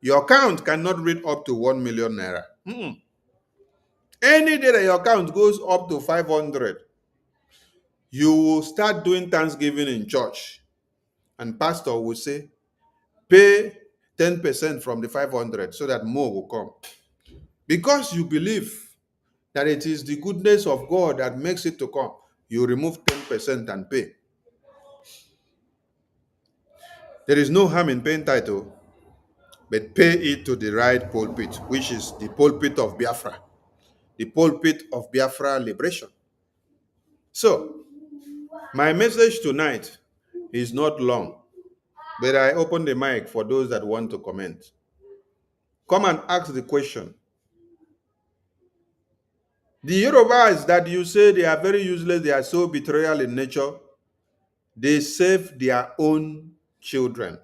Your account cannot read up to 1 million naira. Any day that your account goes up to 500, you will start doing Thanksgiving in church. And pastor will say, pay 10% from the 500 so that more will come. Because you believe that it is the goodness of God that makes it to come, you remove 10% and pay. There is no harm in paying title, but pay it to the right pulpit, which is the pulpit of Biafra, the pulpit of Biafra liberation. So, my message tonight is not long, but I open the mic for those that want to comment. Come and ask the question. The Yorubas that you say they are very useless, they are so betrayal in nature, they save their own children,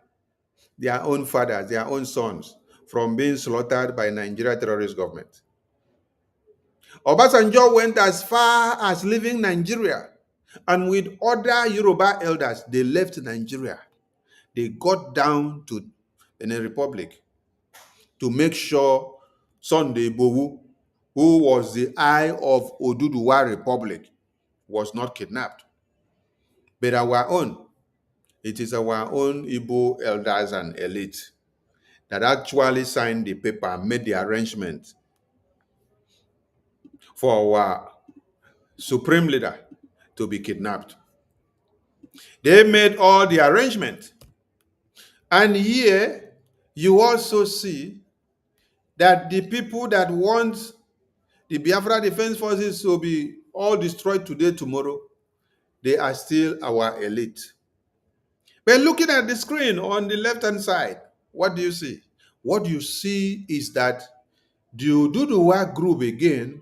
their own fathers, their own sons from being slaughtered by Nigeria terrorist government. Obasanjo went as far as leaving Nigeria, and with other Yoruba elders, they left Nigeria. They got down to Benin Republic to make sure Sunday Igboho, who was the eye of Oduduwa Republic, was not kidnapped. But our own, it is our own Igbo elders and elite that actually signed the paper and made the arrangement for our supreme leader to be kidnapped. They made all the arrangement. And here you also see that the people that want the Biafra Defense Forces to be all destroyed today, tomorrow, they are still our elite. But looking at the screen on the left-hand side, what do you see? What you see is that the Oduduwa group again,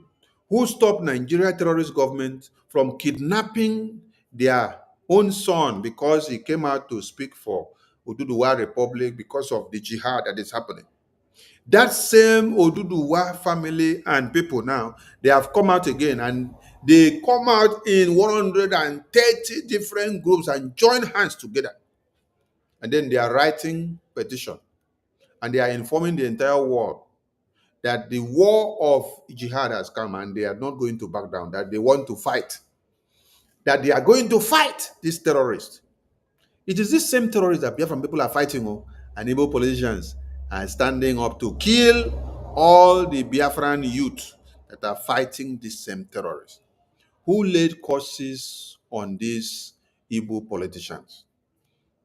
who stopped Nigeria terrorist government from kidnapping their own son because he came out to speak for Oduduwa Republic because of the jihad that is happening. That same Oduduwa family and people now, they have come out again, and they come out in 130 different groups and join hands together. And then they are writing petition, and they are informing the entire world that the war of jihad has come and they are not going to back down, that they want to fight, that they are going to fight these terrorists. It is this same terrorists that Biafran people are fighting, and Igbo politicians are standing up to kill all the Biafran youth that are fighting these same terrorists. Who laid curses on these Igbo politicians?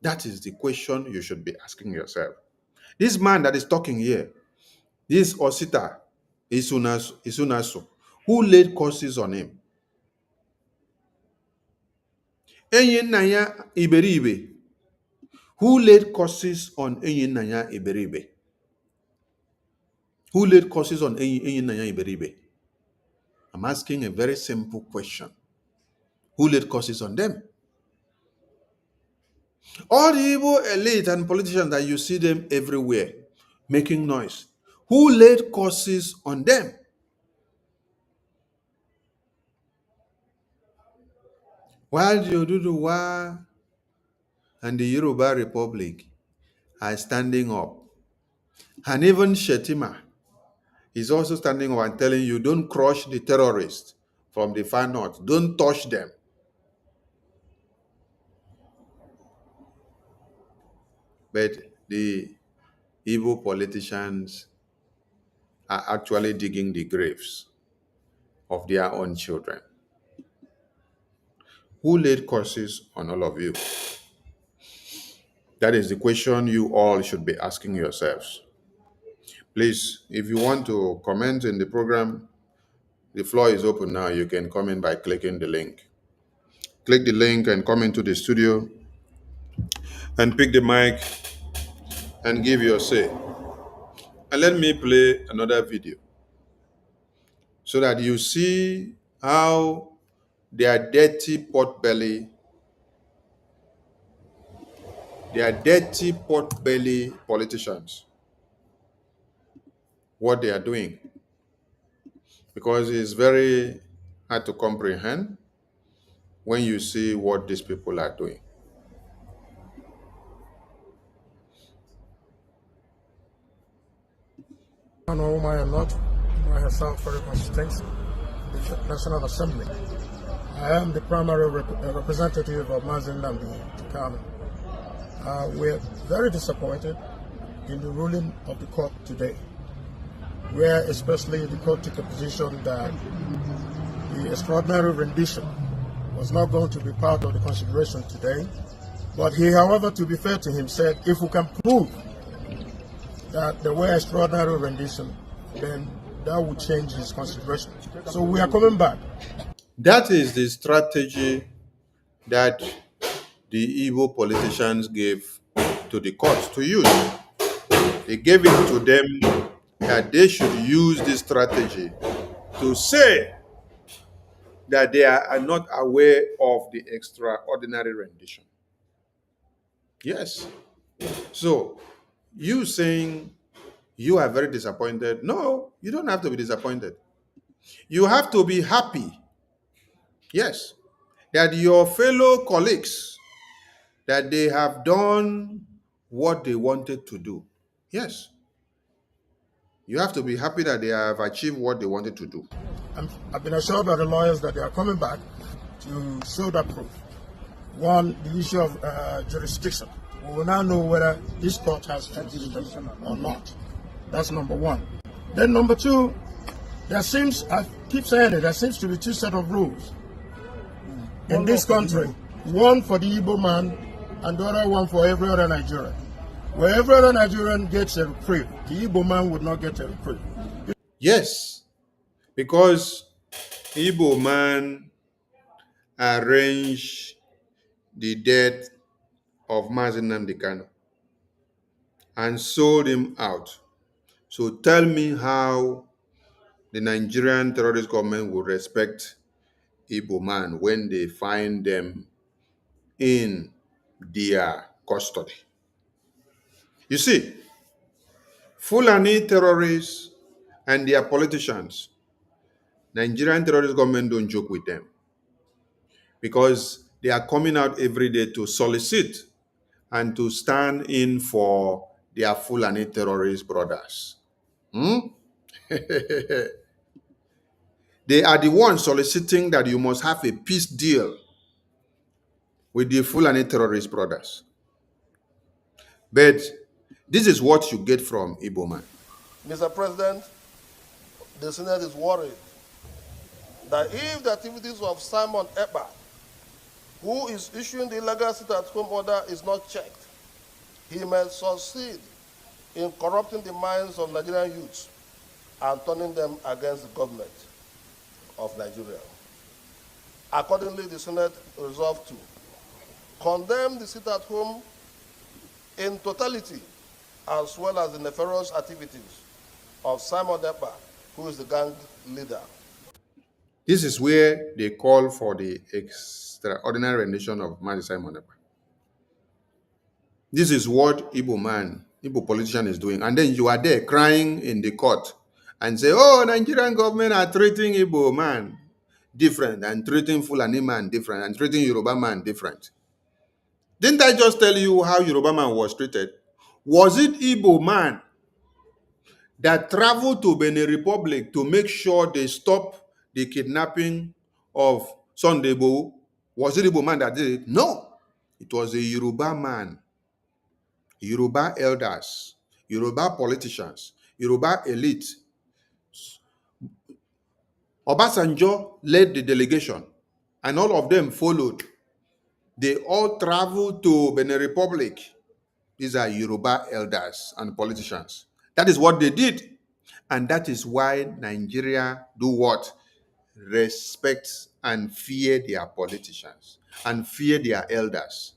That is the question you should be asking yourself. This man that is talking here, this Osita Isunasu, who laid curses on him? Enyinnaya Iberibe. Who laid curses on Enyinnaya Iberibe? Who laid curses on Enyinnaya Iberibe? I'm asking a very simple question. Who laid curses on them? All the Igbo elite and politicians that you see them everywhere making noise. Who laid curses on them? While the Oduduwa and the Yoruba Republic are standing up, and even Shetima is also standing up and telling you, don't crush the terrorists from the far north. Don't touch them. But the Igbo politicians are actually digging the graves of their own children. Who laid curses on all of you? That is the question you all should be asking yourselves. Please, if you want to comment in the program, the floor is open now. You can comment by clicking the link. Click the link and come into the studio and pick the mic and give your say. And let me play another video so that you see how their dirty pot belly politicians, what they are doing. Because it's very hard to comprehend when you see what these people are doing. Kanu, whom I am not, I have served for the constituency, the National Assembly. I am the primary representative of Nnamdi to Kanu. We're very disappointed in the ruling of the court today, where especially the court took a position that the extraordinary rendition was not going to be part of the consideration today. But he, however, to be fair to him, said if we can prove that there were extraordinary rendition, then that would change his consideration. So we are coming back. That is the strategy that the Igbo politicians gave to the courts to use. They gave it to them that they should use this strategy to say that they are not aware of the extraordinary rendition. Yes. So, you saying you are very disappointed. No, you don't have to be disappointed. You have to be happy. Yes. That your fellow colleagues, that they have done what they wanted to do. Yes. You have to be happy that they have achieved what they wanted to do. I've been assured by the lawyers that they are coming back to show that proof. One, the issue of jurisdiction. We will now know whether this court has jurisdiction or not. That's number one. Then number two, there seems, I keep saying it, there seems to be two sets of rules in this country. One for the Igbo man and the other one for every other Nigerian. Where every other Nigerian gets a reprieve, the Igbo man would not get a reprieve. Yes, because Igbo man arranged the death of Nnamdi Kanu and sold him out. So tell me how the Nigerian terrorist government will respect Igbo man when they find them in their custody. You see, Fulani terrorists and their politicians, Nigerian terrorist government don't joke with them because they are coming out every day to solicit and to stand in for their Fulani terrorist brothers. They are the ones soliciting that you must have a peace deal with the Fulani terrorist brothers. But this is what you get from Igbo man. Mr. President, the Senate is worried that if the activities of Simon Ekpa, who is issuing the illegal sit-at-home order, is not checked, he may succeed in corrupting the minds of Nigerian youths and turning them against the government of Nigeria. Accordingly, the Senate resolved to condemn the sit-at-home in totality, as well as the nefarious activities of Simon Ekpa, who is the gang leader. This is where they call for the extraordinary rendition of Mazi Simon Ekpa. This is what Igbo politician is doing. And then you are there crying in the court and say, oh, Nigerian government are treating Igbo man different and treating Fulani man different and treating Yoruba man different. Didn't I just tell you how Yoruba man was treated? Was it Igbo man that traveled to Benin Republic to make sure they stop the kidnapping of Sunday Igboho? Was it Igbo man that did it? No. It was a Yoruba man. Yoruba elders, Yoruba politicians, Yoruba elite. Obasanjo led the delegation and all of them followed. They all traveled to Benin Republic. These are Yoruba elders and politicians. That is what they did. And that is why Nigeria do what? Respect and fear their politicians and fear their elders.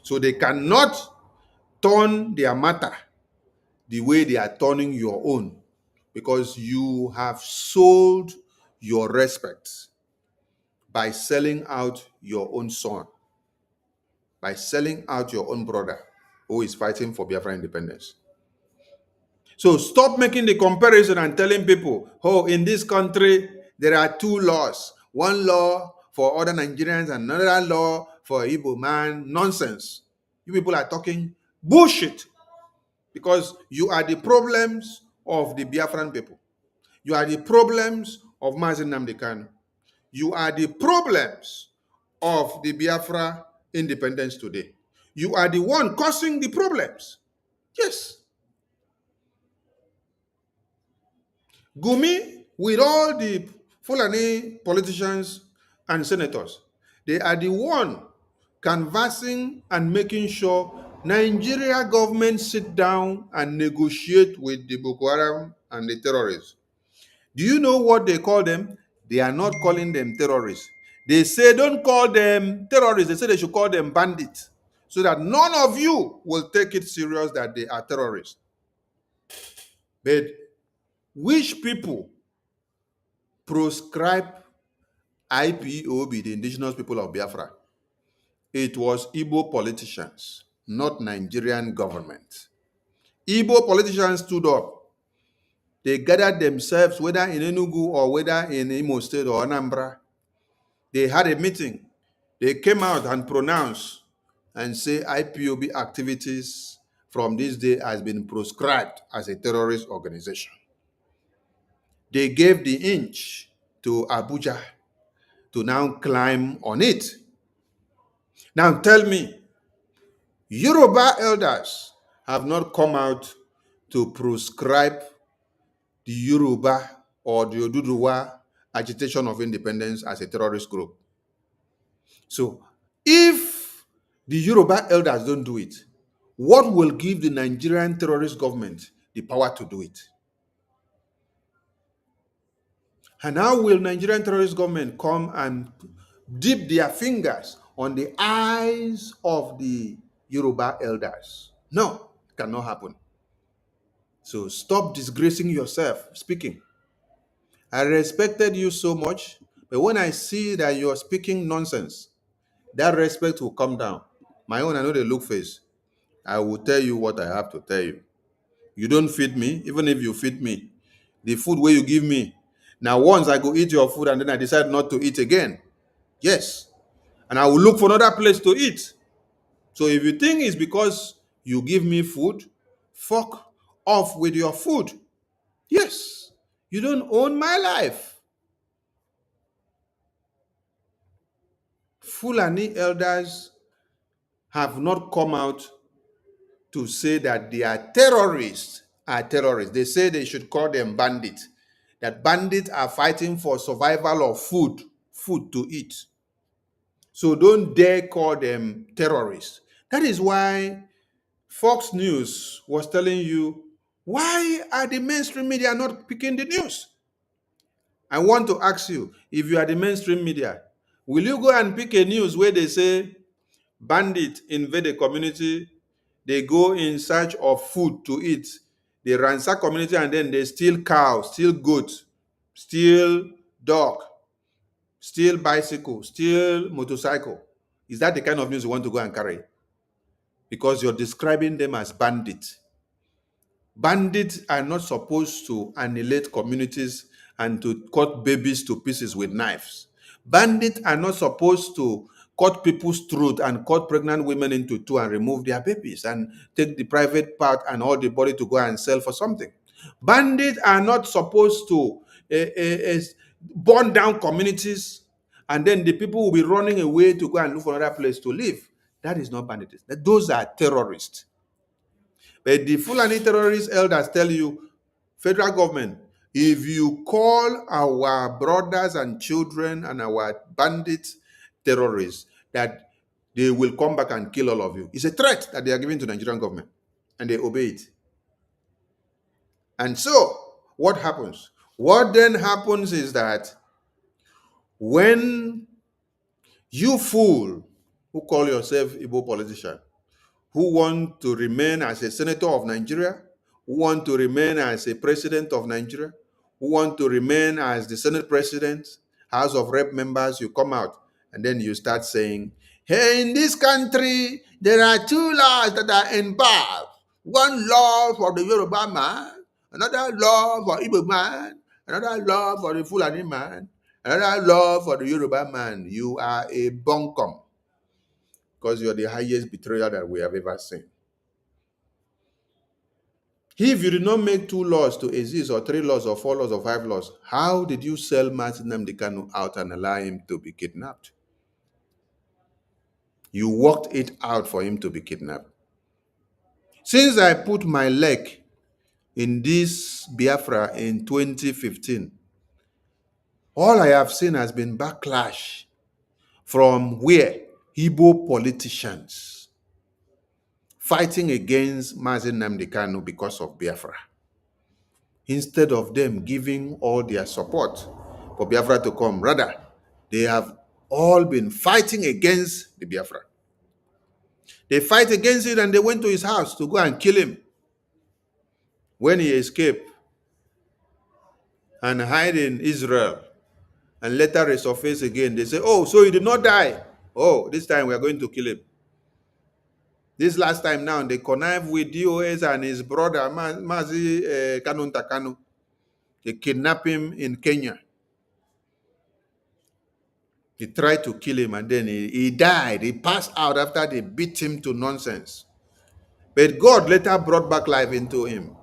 So they cannot turn their matter the way they are turning your own, because you have sold your respect by selling out your own son, by selling out your own brother who is fighting for Biafra independence. So stop making the comparison and telling people, oh, in this country, there are two laws. One law for other Nigerians and another law for Igbo man. Nonsense. You people are talking bullshit because you are the problems of the Biafran people. You are the problems of Nnamdi Kanu. You are the problems of the Biafra independence today. You are the one causing the problems. Yes. Gumi, with all the Fulani politicians and senators, they are the one canvassing and making sure Nigeria government sit down and negotiate with the Boko Haram and the terrorists. Do you know what they call them? They are not calling them terrorists. They say don't call them terrorists. They say they should call them bandits so that none of you will take it serious that they are terrorists. But which people proscribe IPOB, the indigenous people of Biafra? It was Igbo politicians, not Nigerian government. Igbo politicians stood up. They gathered themselves, whether in Enugu or whether in Imo State or Anambra. They had a meeting. They came out and pronounced and say IPOB activities from this day has been proscribed as a terrorist organization. They gave the inch to Abuja to now climb on it. Now tell me, Yoruba elders have not come out to proscribe the Yoruba or the Oduduwa agitation of independence as a terrorist group. So if the Yoruba elders don't do it, what will give the Nigerian terrorist government the power to do it? And how will Nigerian terrorist government come and dip their fingers on the eyes of the Yoruba elders? No, it cannot happen. So stop disgracing yourself speaking. I respected you so much, but when I see that you're speaking nonsense, that respect will come down. My own, I know the look face. I will tell you what I have to tell you. You don't feed me, even if you feed me. The food where you give me. Now, once I go eat your food and then I decide not to eat again. Yes. And I will look for another place to eat. So if you think it's because you give me food, fuck off with your food. Yes. You don't own my life. Fulani elders have not come out to say that they are terrorists. They say they should call them bandits. That bandits are fighting for survival of food to eat. So don't dare call them terrorists. That is why Fox News was telling you, why are the mainstream media not picking the news? I want to ask you, if you are the mainstream media, will you go and pick a news where they say bandits invade a community, they go in search of food to eat, they ransack community and then they steal cows, steal goats, steal dog, steal bicycle, steal motorcycle? Is that the kind of news you want to go and carry? Because you're describing them as bandits. Bandits are not supposed to annihilate communities and to cut babies to pieces with knives. Bandits are not supposed to cut people's throat and cut pregnant women into two and remove their babies and take the private part and all the body to go and sell for something. Bandits are not supposed to burn down communities and then the people will be running away to go and look for another place to live. That is not bandits. Those are terrorists. But the Fulani terrorist elders tell you, federal government, if you call our brothers and children and our bandits terrorists, that they will come back and kill all of you. It's a threat that they are giving to the Nigerian government, and they obey it. And so, what happens? What then happens is that when you fool who call yourself Igbo politician, who want to remain as a senator of Nigeria, who want to remain as a president of Nigeria, who want to remain as the Senate president, House of Rep members, you come out and then you start saying, hey, in this country, there are two laws that are involved. One law for the Yoruba man, another law for Igbo man, another law for the Fulani man, another law for the Yoruba man. You are a bunkum, because you're the highest betrayer that we have ever seen. If you did not make 2 laws to exist, or 3 laws, or 4 laws, or 5 laws, how did you sell Nnamdi Kanu out and allow him to be kidnapped? You worked it out for him to be kidnapped. Since I put my leg in this Biafra in 2015, all I have seen has been backlash from where Igbo politicians fighting against Nnamdi Kanu because of Biafra, instead of them giving all their support for Biafra to come. Rather, they have all been fighting against the Biafra. They fight against it, and they went to his house to go and kill him. When he escaped and hide in Israel and later resurface again, they say, oh, so he did not die. Oh, this time we are going to kill him. This last time now, they connive with DOS and his brother, Mazi Kanu Takanu. They kidnap him in Kenya. They tried to kill him, and then he died. He passed out after they beat him to nonsense. But God later brought back life into him.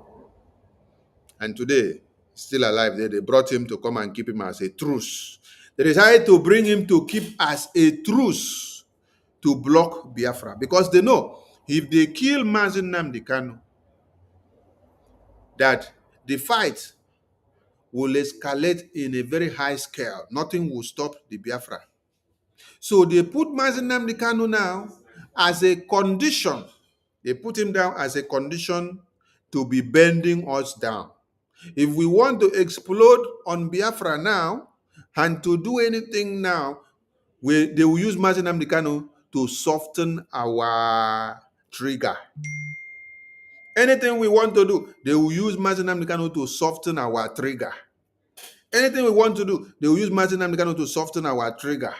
And today, still alive, they brought him to come and keep him as a truce. They decided to bring him to keep as a truce to block Biafra, because they know if they kill Nnamdi Kanu, that the fight will escalate in a very high scale. Nothing will stop the Biafra. So they put Nnamdi Kanu now as a condition. They put him down as a condition to be bending us down. If we want to explode on Biafra now and to do anything now, they will use Nnamdi Kanu to soften our trigger. Anything we want to do, they will use Nnamdi Kanu to soften our trigger. Anything we want to do, they will use Nnamdi Kanu to soften our trigger.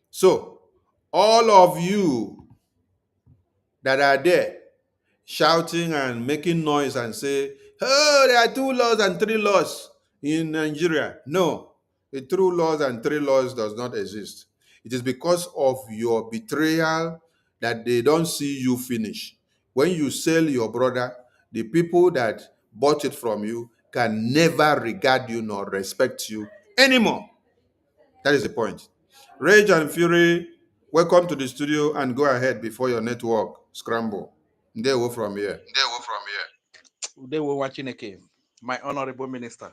So, all of you that are there shouting and making noise and say, oh, there are 2 laws and 3 laws in Nigeria. No, the 2 laws and 3 laws does not exist. It is because of your betrayal that they don't see you finish. When you sell your brother, the people that bought it from you can never regard you nor respect you anymore. That is the point. Rage and Fury, welcome to the studio, and go ahead before your network scramble. They go from here. They were watching a game. My honorable minister.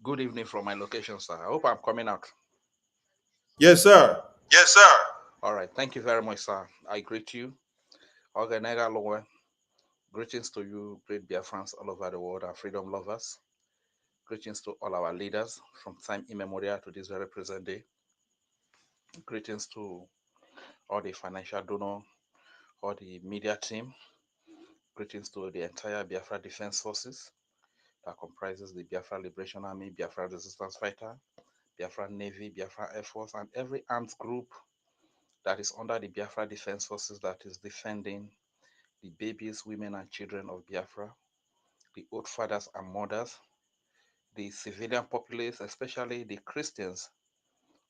Good evening from my location, sir. I hope I'm coming out. Yes, sir. Yes, sir. All right. Thank you very much, sir. I greet you. Oganega Lowe. Greetings to you, great Biafrans all over the world, our freedom lovers. Greetings to all our leaders from time immemorial to this very present day. Greetings to all the financial donor, all the media team. Greetings to the entire Biafra Defense Forces that comprises the Biafra Liberation Army, Biafra Resistance Fighter, Biafra Navy, Biafra Air Force, and every armed group that is under the Biafra Defense Forces that is defending the babies, women, and children of Biafra, the old fathers and mothers, the civilian populace, especially the Christians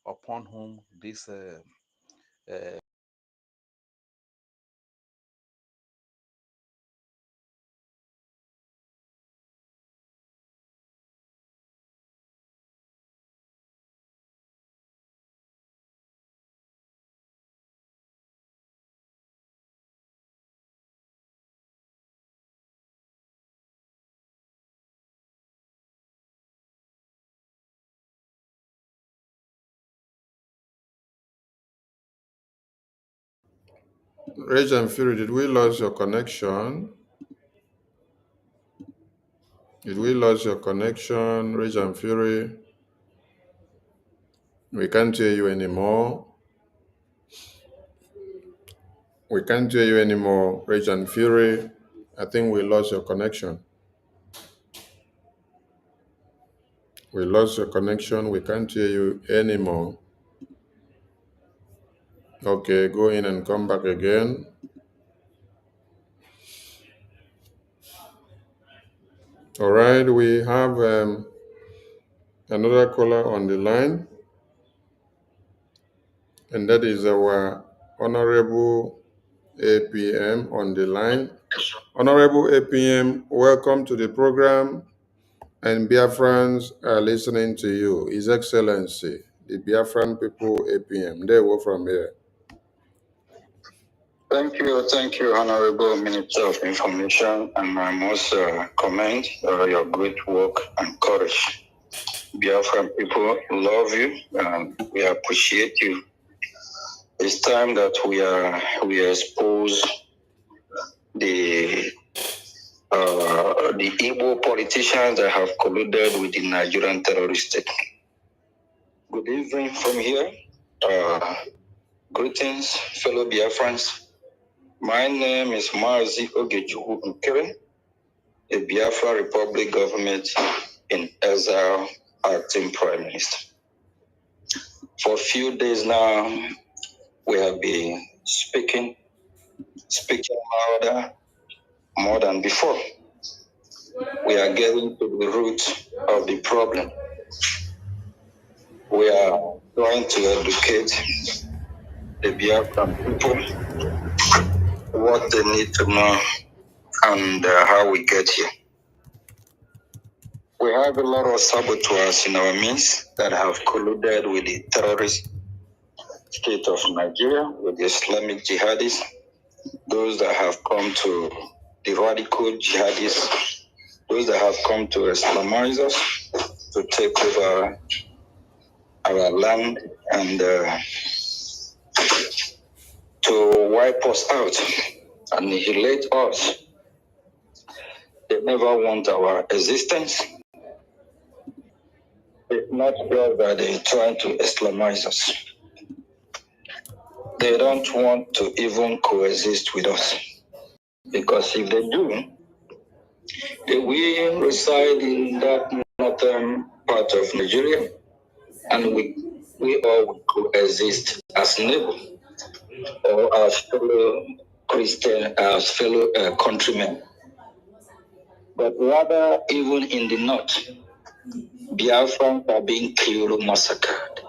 upon whom this Rage and Fury, did we lose your connection? Did we lose your connection, Rage and Fury? We can't hear you anymore. We can't hear you anymore, Rage and Fury. I think we lost your connection. We lost your connection. We can't hear you anymore. Okay, go in and come back again. All right, we have another caller on the line, and that is our Honorable APM on the line. Honorable APM, welcome to the program, and Biafrans are listening to you. His Excellency, the Biafran people APM. They were from here. Thank you, Honorable Minister of Information, and I must commend your great work and courage. Biafran people love you, and we appreciate you. It's time that we expose the Igbo politicians that have colluded with the Nigerian terrorist state. Good evening from here. Greetings, fellow Biafrans. My name is Mazi Ogechukwu Nkere, a Biafra Republic government in exile acting Prime Minister. For a few days now, we have been speaking louder, more than before. We are getting to the root of the problem. We are trying to educate the Biafran people what they need to know and how we get here. We have a lot of saboteurs in our midst that have colluded with the terrorist state of Nigeria, with the Islamic jihadists, those that have come to the radical jihadists, those that have come to Islamize us, to take over our land and to wipe us out, annihilate us. They never want our existence. It's not just that they're trying to Islamize us. They don't want to even coexist with us. Because if they do, they will reside in that northern part of Nigeria, and we all will coexist as neighbors or as fellow Christian, as fellow countrymen. But rather, even in the north, Biafrans are being killed or massacred.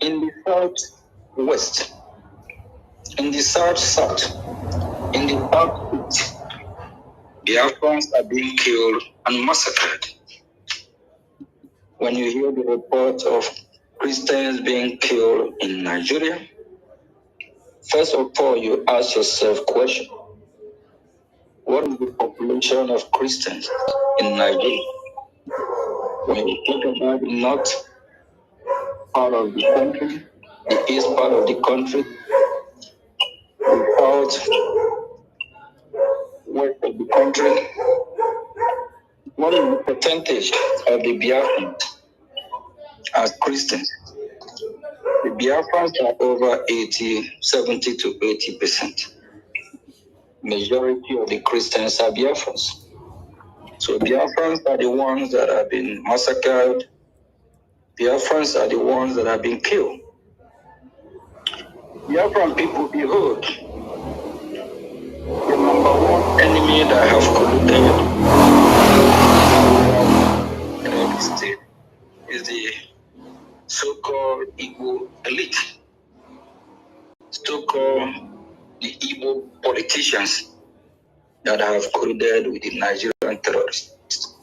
In the southwest, in the south, in the southeast, Biafrans are being killed and massacred. When you hear the report of Christians being killed in Nigeria, first of all, you ask yourself a question. What is the population of Christians in Nigeria? When you talk about the north part of the country, the east part of the country, the south west of the country, what is the percentage of the Biafrans as Christians? The Biafrans are over 70 to 80%. Majority of the Christians are Biafrans. So Biafrans are the ones that have been massacred. Biafrans are the ones that have been killed. Biafran people, behold, the number one enemy that have colluded in the state is the so-called Igbo elite, so-called the Igbo politicians that have colluded with the Nigerian terrorists.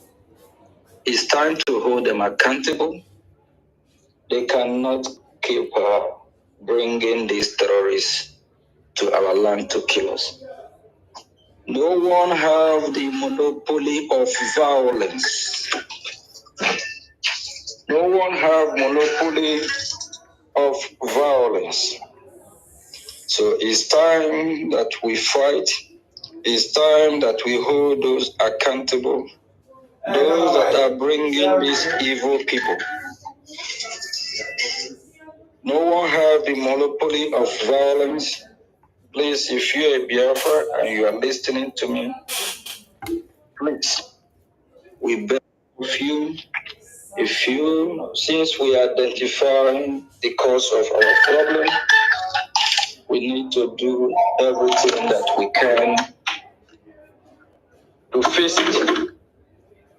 It's time to hold them accountable. They cannot keep bringing these terrorists to our land to kill us. No one have the monopoly of violence. No one have monopoly of violence. So it's time that we fight. It's time that we hold those accountable, those that are bringing these evil people. No one have the monopoly of violence. Please, if you're a Biafra and you are listening to me, please, we beg of you, since we identify the cause of our problem, we need to do everything that we can to face it.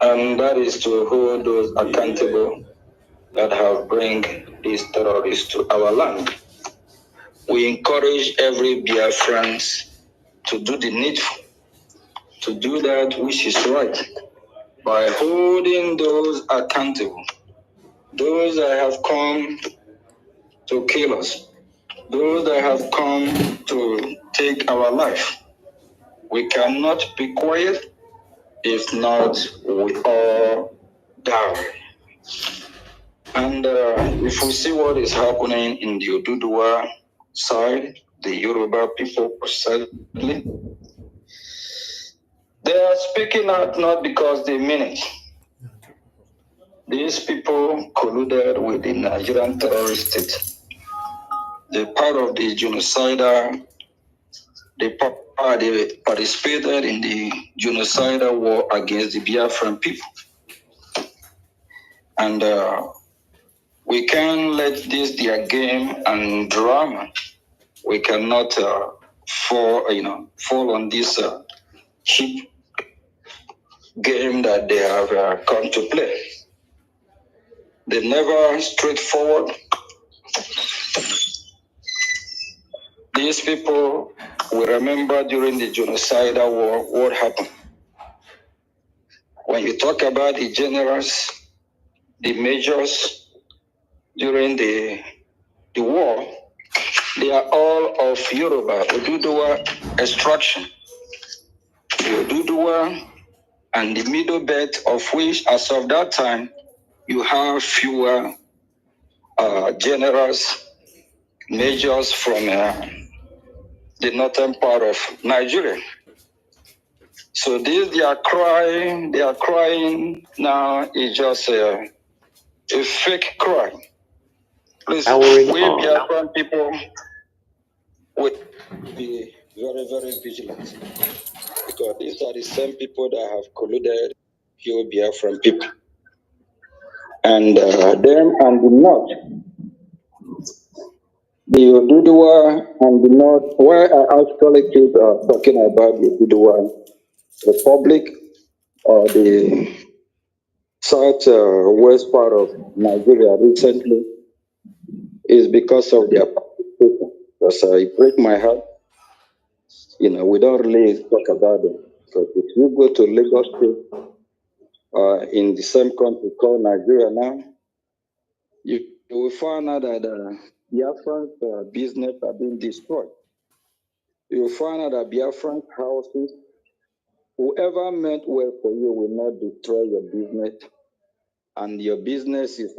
And that is to hold those accountable that have bring these terrorists to our land. We encourage every Biafran to do the needful. to do that which is right by holding those accountable, those that have come to kill us, those that have come to take our life. We cannot be quiet. If not, we all die. And if we see what is happening in the Oduduwa side, the Yoruba people precisely, they are speaking out not because they mean it. These people colluded with the Nigerian terrorist state. They're part of the genocidal, they participated in the genocidal war against the Biafran people. And we can't let this their game and drama. We cannot fall on this cheap game that they have come to play. They never straightforward. These people will remember during the genocidal war what happened. When you talk about the generals, the majors during the war, they are all of Yoruba, Oduduwa extraction. The Oduduwa and the middle belt of which, as of that time, you have fewer generals, majors from the northern part of Nigeria. So this they are crying now is just a fake cry. Please, we Biafran people will be very, very vigilant, because these are the same people that have colluded with Biafran people. And them and the north, the Oduduwa and the north, why I actually keep talking about the Oduduwa Republic or the southwest part of Nigeria recently is because of their participation. Because it breaks my heart. We don't really talk about them. Because if you go to Lagos State, in the same country called Nigeria now, you will find out that Biafran business are being destroyed. You will find out that Biafran houses, whoever meant well for you will not destroy your business, and your business is,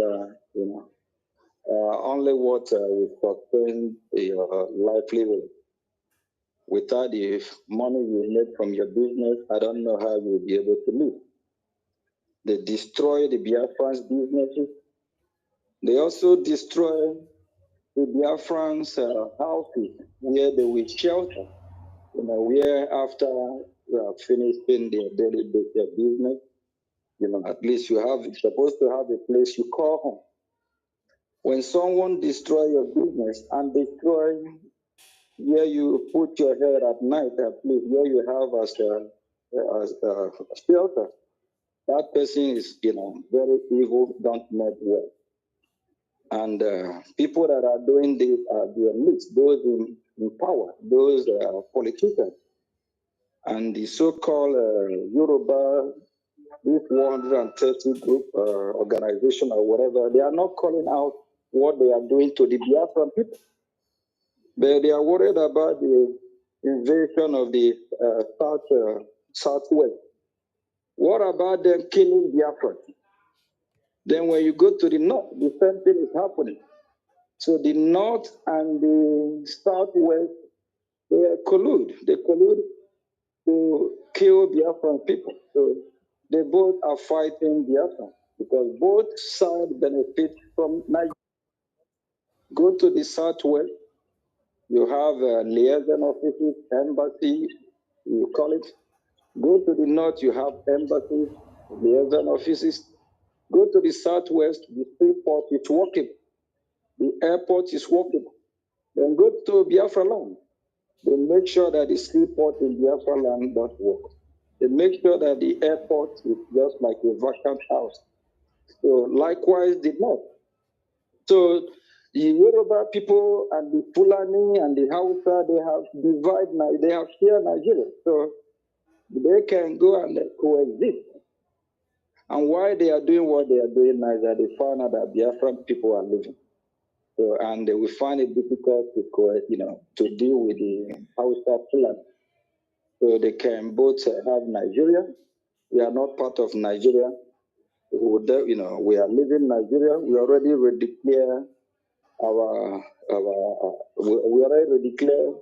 only what will sustain your livelihood. Without the money you make from your business, I don't know how you'll be able to live. They destroy the Biafran's businesses. They also destroy the Biafran's houses where they will shelter. Where after they are finishing their daily business, at least you're supposed to have a place you call home. When someone destroy your business and destroy where you put your head at night, at least where you have as a shelter, that person is, very evil, don't mean well. And people that are doing this are the elites, those in power, those politicians. And the so-called Yoruba, this 130 group organization or whatever, they are not calling out what they are doing to the Biafran people. But they are worried about the invasion of the southwest. What about them killing Biafran? Then when you go to the north, the same thing is happening. So the north and the southwest, they collude. They collude to kill Biafran people. So they both are fighting Biafran because both sides benefit from Nigeria. Go to the southwest, you have liaison offices, embassy, you call it. Go to the north, you have embassies, liaison offices. Go to the southwest, the seaport is working. The airport is working. Then go to Biafra land. They make sure that the seaport in Biafra land does work. They make sure that the airport is just like a vacant house. So likewise, the north. So the Yoruba people and the Fulani and the Hausa, they have divided, they have shared Nigeria. So They can go and coexist. And why they are doing what they are doing now is that they found out that Biafran people are living. So, and we find it difficult to deal with the Hausa Fulani. So they can both have Nigeria. We are not part of Nigeria. We are living Nigeria. We already declare we already declare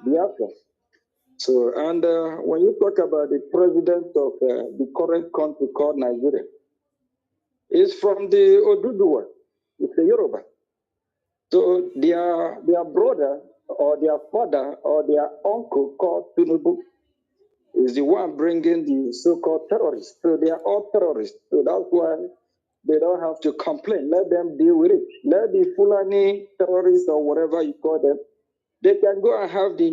Biafra. So, and when you talk about the president of the current country called Nigeria, is from the Oduduwa. It's a Yoruba. So their brother or their father or their uncle called Tinubu is the one bringing the so-called terrorists. So they are all terrorists. So that's why they don't have to complain. Let them deal with it. Let the Fulani terrorists or whatever you call them, they can go and have the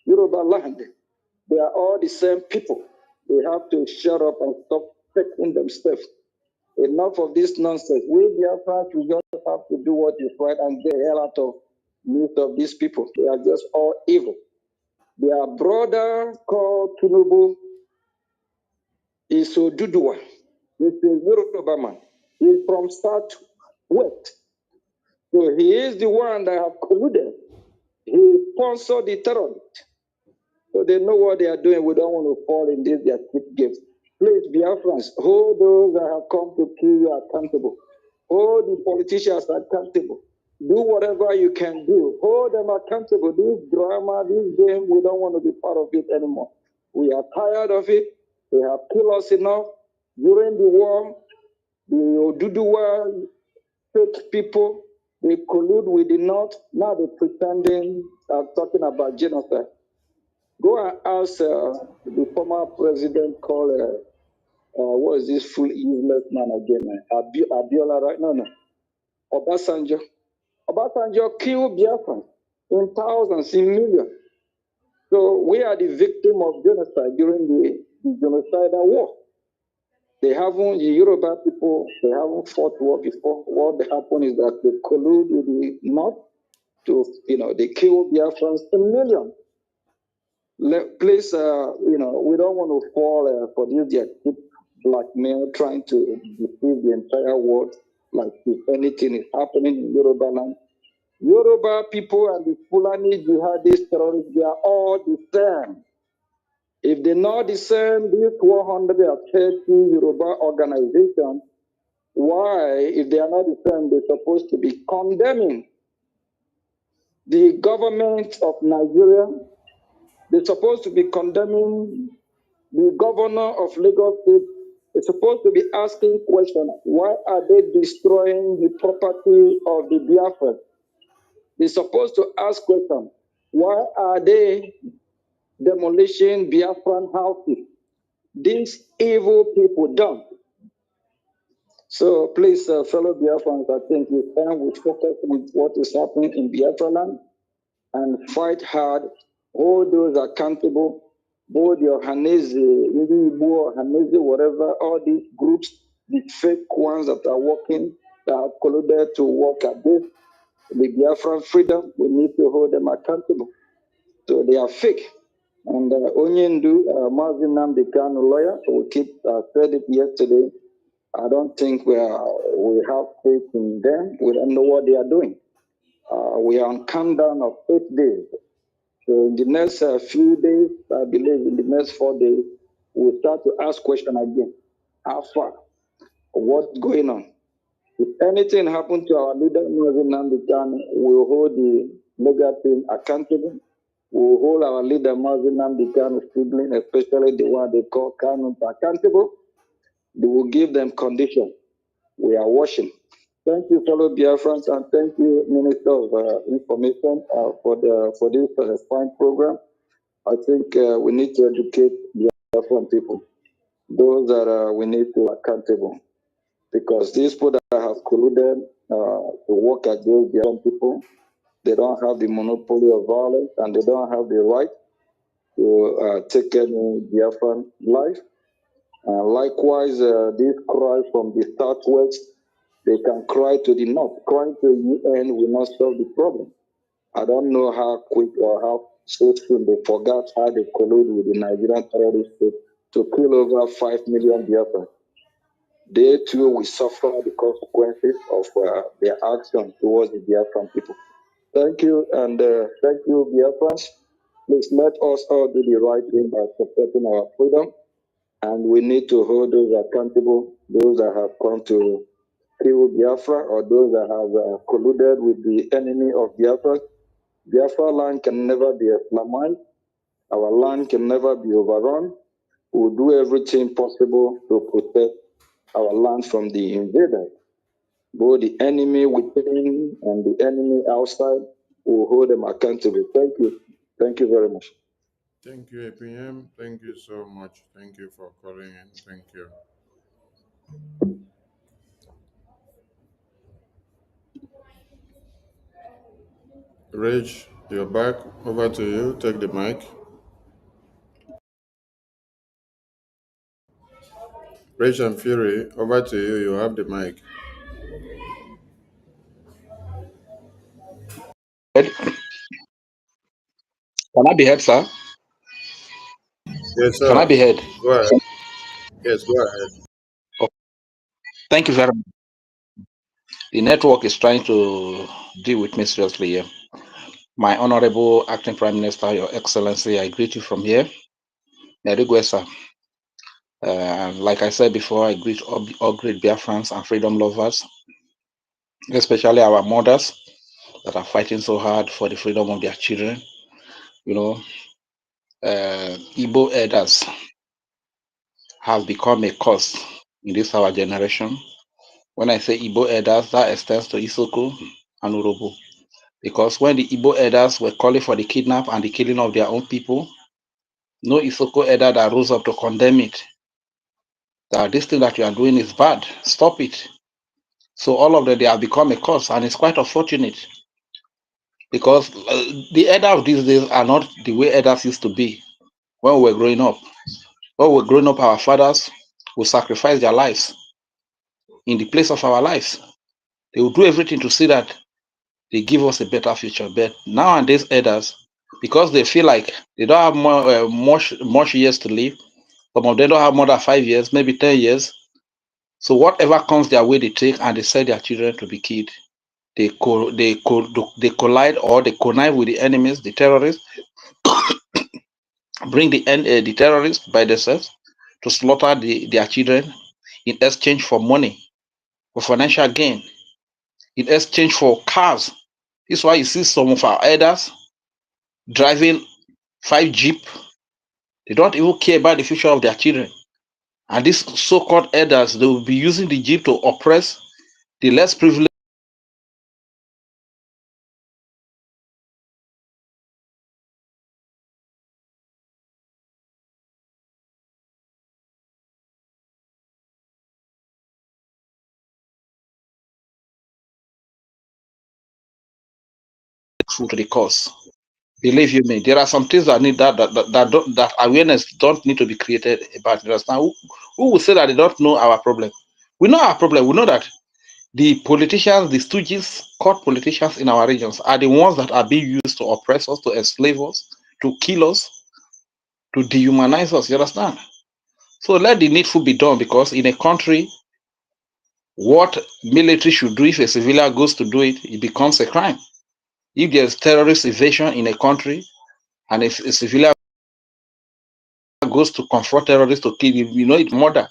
Yoruba land. They are all the same people. They have to shut up and stop taking themselves. Enough of this nonsense. We Biafrans, we just have to do what is right and get the hell out of most of these people. They are just all evil. Their brother called Tinubu is Oduduwa. He's a Yoruba man. He's from Southwest. So he is the one that have colluded. He sponsored the terrorists. So they know what they are doing. We don't want to fall in this their cheap games. Please, Biafrans, hold those that have come to kill you accountable. Hold the politicians accountable. Do whatever you can do. Hold them accountable. This drama, this game, we don't want to be part of it anymore. We are tired of it. They have killed us enough. During the war, the Oduduwa fake people, they collude with the North. Now they're pretending, talking about genocide. Go and ask the former president called, what is this full useless man again? Abiola, right? No. Obasanjo. Obasanjo killed Biafran in thousands, in millions. So we are the victim of genocide during the genocidal war. The Yoruba people, they haven't fought war before. What happened is that they collude with the North to, they kill Biafrans in millions. Please, we don't want to fall for this blackmail trying to deceive the entire world like if anything is happening in Yoruba land. Yoruba people and the Fulani jihadist terrorists, they are all the same. If they're not the same, these 430 Yoruba organizations, why, if they are not the same, they're supposed to be condemning the government of Nigeria. They're supposed to be condemning the governor of Lagos State. Is supposed to be asking questions. Why are they destroying the property of the Biafran? They're supposed to ask questions. Why are they demolishing Biafran houses? These evil people don't. So please, fellow Biafrans, I think it's time we focus on what is happening in Biafra land and fight hard, hold those accountable, both your Hanese, Igbo, Hanese, whatever, all these groups, the fake ones that are working, that are colluded to work at this, the Biafran freedom, we need to hold them accountable. So they are fake. And Onyendu, Nnamdi Kanu lawyer, we said it yesterday. I don't think we have faith in them. We don't know what they are doing. We are on countdown of 8 days. So in the next few days, I believe in the next 4 days, we'll start to ask questions again. How far? What's going on? If anything happened to our leader, Nnamdi Kanu, we'll hold the legal team accountable. We'll hold our leader, Nnamdi Kanu, sibling, especially the one they call Kanu, accountable. They will give them conditions. We are watching. Thank you, fellow Biafrans, and thank you, Minister of Information, for this fine program. I think we need to educate Biafran people. Those that we need to be accountable. Because these people that have colluded to work against Biafran people, they don't have the monopoly of violence and they don't have the right to take any Biafran life. Likewise, this cry from the Southwest, they can cry to the North. Crying to the UN will not solve the problem. I don't know how quick or how so soon they forgot how they colluded with the Nigerian terrorists to kill over 5 million Biafrans. They too will suffer the consequences of their action towards the Biafran people. Thank you, and thank you, Biafrans. Please let us all do the right thing by protecting our freedom, and we need to hold those accountable, those that have come to kill Biafra or those that have colluded with the enemy of Biafra. Biafra land can never be Islamized. Our land can never be overrun. We'll do everything possible to protect our land from the invaders. Both the enemy within and the enemy outside will hold them accountable. Thank you. Thank you very much. Thank you, APM. Thank you so much. Thank you for calling in. Thank you. Rage, you're back. Over to you. Take the mic. Rage and Fury, over to you. You have the mic. Can I be heard, sir? Yes, Can I sir. be heard? Go ahead. Yes, go ahead. Oh, thank you very much. The network is trying to deal with me seriously here. My Honorable Acting Prime Minister, Your Excellency, I greet you from here. Nerigwe, sir. Like I said before, I greet all great Biafrans and freedom lovers, especially our mothers that are fighting so hard for the freedom of their children. You know, Igbo elders have become a curse in this our generation. When I say Igbo elders, that extends to Isoko and Urobo. Because when the Igbo elders were calling for the kidnap and the killing of their own people, no Isoko elder that rose up to condemn it. That this thing that you are doing is bad. Stop it. So all of them, they have become a curse, and it's quite unfortunate because the elder of these days are not the way elders used to be when we were growing up. When we were growing up, our fathers would sacrifice their lives in the place of our lives. They would do everything to see that they give us a better future. But nowadays, elders, because they feel like they don't have much years to live, some of them don't have more than 5 years, maybe 10 years. So whatever comes their way, they take and they sell their children to be killed. They collide or they connive with the enemies, the terrorists, bring the terrorists by themselves to slaughter their children in exchange for money, for financial gain, in exchange for cars. This is why you see some of our elders driving 5 Jeep. They don't even care about the future of their children. And these so-called elders, they will be using the Jeep to oppress the less privileged to the cause. Believe you me, there are some things that need that awareness don't need to be created about. You understand? Who will say that they don't know our problem? We know our problem. We know that the politicians, the stooges, court politicians in our regions are the ones that are being used to oppress us, to enslave us, to kill us, to dehumanize us. You understand? So let the needful be done, because in a country, what military should do, if a civilian goes to do it, it becomes a crime. If there's terrorist invasion in a country and if a civilian goes to confront terrorists to kill him, you know it's murder.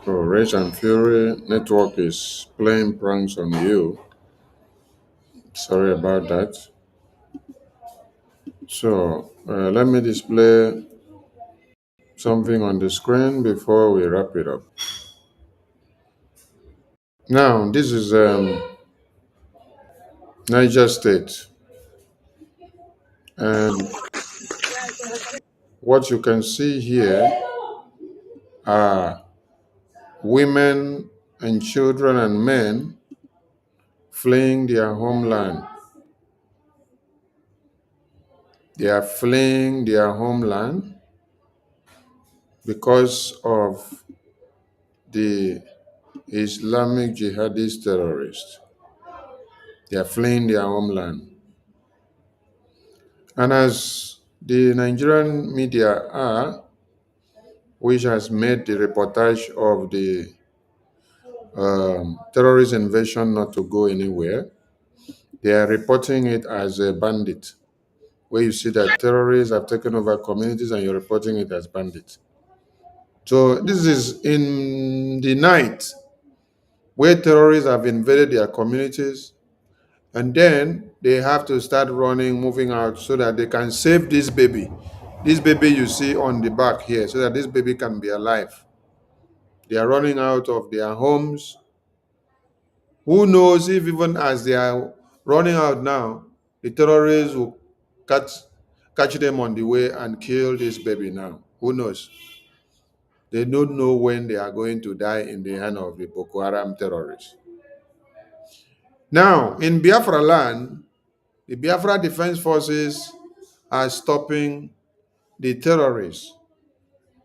Oh, Rage and Fury network is playing pranks on you. Sorry about that. So, let me display something on the screen before we wrap it up. Now, this is Niger State, and what you can see here are women and children and men fleeing their homeland. They are fleeing their homeland because of the Islamic jihadist terrorists. They are fleeing their homeland. And as the Nigerian media are, which has made the reportage of the terrorist invasion not to go anywhere, they are reporting it as a bandit, where you see that terrorists have taken over communities and you're reporting it as bandits. So this is in the night where terrorists have invaded their communities, and then they have to start running, moving out so that they can save this baby. This baby you see on the back here, so that this baby can be alive. They are running out of their homes. Who knows if even as they are running out now, the terrorists will catch them on the way and kill this baby now. Who knows? They don't know when they are going to die in the hand of the Boko Haram terrorists. Now, in Biafra land, the Biafra Defense Forces are stopping the terrorists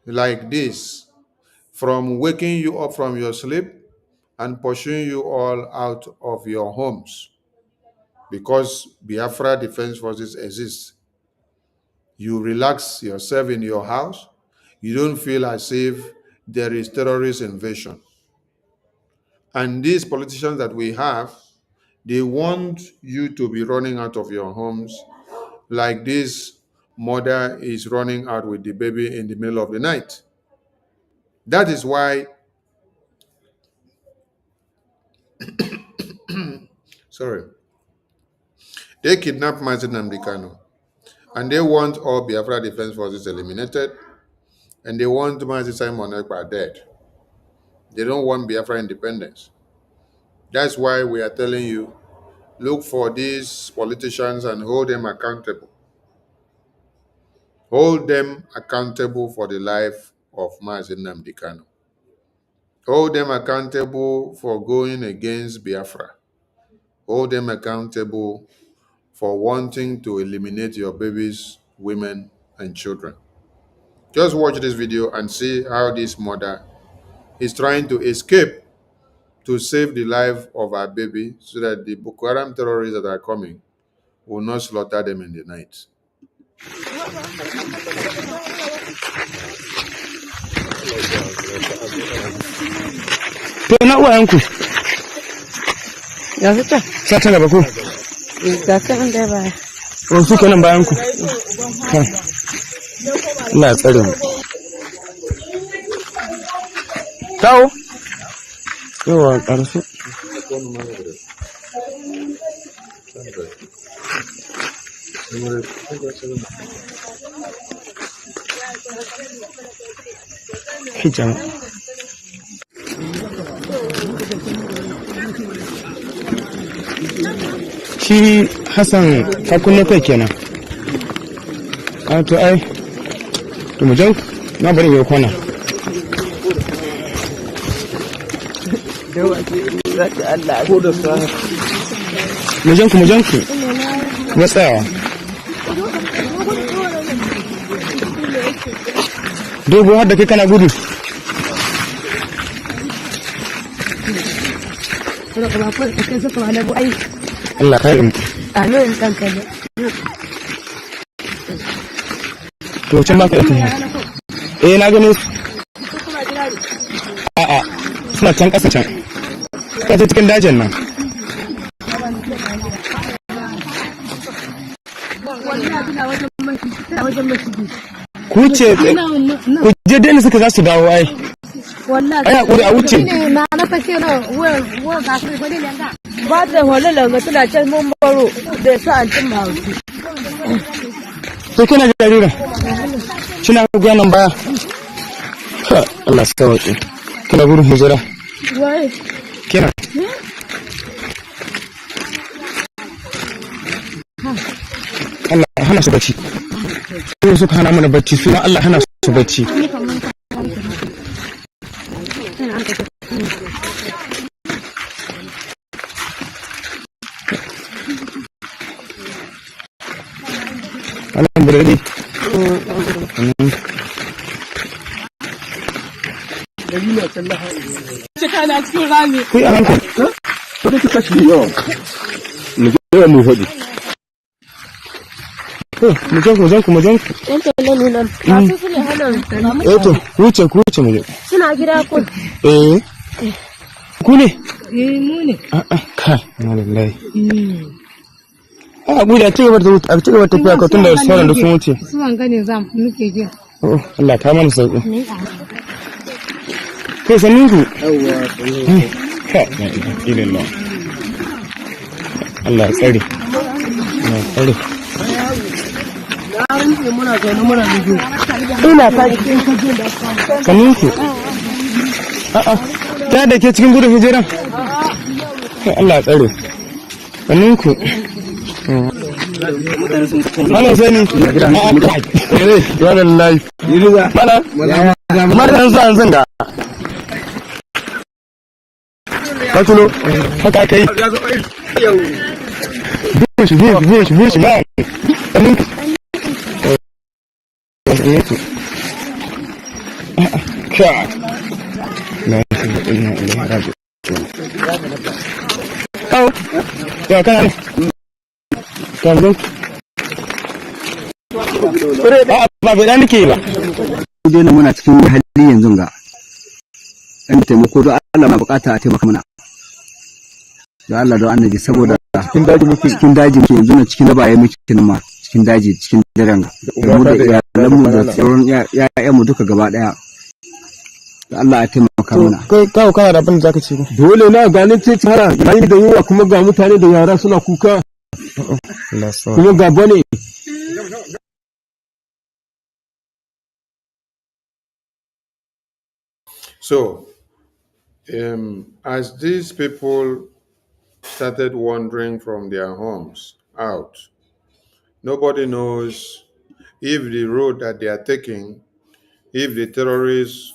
like this from waking you up from your sleep and pursuing you all out of your homes, because Biafra Defense Forces exist. You relax yourself in your house. You don't feel as if there is terrorist invasion. And these politicians that we have, they want you to be running out of your homes like this mother is running out with the baby in the middle of the night. That is why, sorry, they kidnapped Nnamdi Kanu, and they want all Biafra Defense Forces eliminated, and they want Mazi Simon Ekpa dead. They don't want Biafra independence. That's why we are telling you, look for these politicians and hold them accountable. Hold them accountable for the life of Mazi Nnamdi Kanu. Hold them accountable for going against Biafra. Hold them accountable for wanting to eliminate your babies, women, and children. Just watch this video and see how this mother is trying to escape to save the life of her baby so that the Boko Haram terrorists that are coming will not slaughter them in the night. Shi Hassan ka kunne kai kenan. A to ai to mu jan na bari ya kwana. Allah ko da sa mu jan ku mu tsayawa. Dogo har da kai kana gudu. Allah khair mu. Amin kanka. To can ba ka ita. Na gane su. A'a, suna can ƙasa can. Ka je cikin dajin nan. Ku ce ku je da suka za su dawo ai. Wallahi ai hakuri a wuce. Na fashe na wa ga su gwani langa. Ba ta wallahi ga tana can mun baro da sa an cin hauki. To kana jarira. Kina ga nan baya. Allah ya sauke. Kina gurin hijira. Wai. Kina. Allah hana su bacci. Sai su hana mana bacci, su Allah hana su bacci. Allah ku yi a hankali ko kake kashi yawa mu je mu faɗi mu je masu su ne hana to ku wuce mu je suna gida ko ku ne mu ne kai na lallai a bude a cigaba da tafiya ka tun da sauran da sun wuce su an gane za mu muke ji Allah ta mana sauki kai sanin ku kai na ilallah Allah ya tsare ina ta sanin ku ta da ke cikin gudun hijiran Allah ya tsare sanin ku Halo sani wannan live mana zan ga katulo haka kai bishi ba ka na ya kana kanzon ba bai nake ba dai muna cikin hali yanzu ga an taimako don Allah na bukata a taimaka mana da Allah don annabi saboda cikin daji muke yanzu na cikin dabaye muke ma cikin daji cikin daren mu da iyalan mu da sauran ƴaƴan mu duka gaba daya da Allah ya taimaka mana kai kawo kana da abin da zaka ce dole na ganin ce tsara yayin da yawa kuma ga mutane da yara suna kuka kuma ga bane So, as these people started wandering from their homes out, nobody knows if the road that they are taking, if the terrorists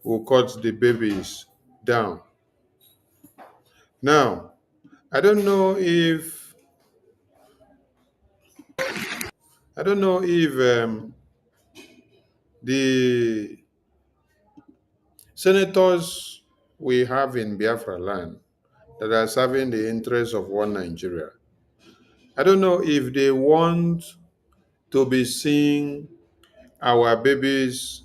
will cut the babies down. Now, I don't know if the senators we have in Biafra land that are serving the interests of one Nigeria, I don't know if they want to be seeing our babies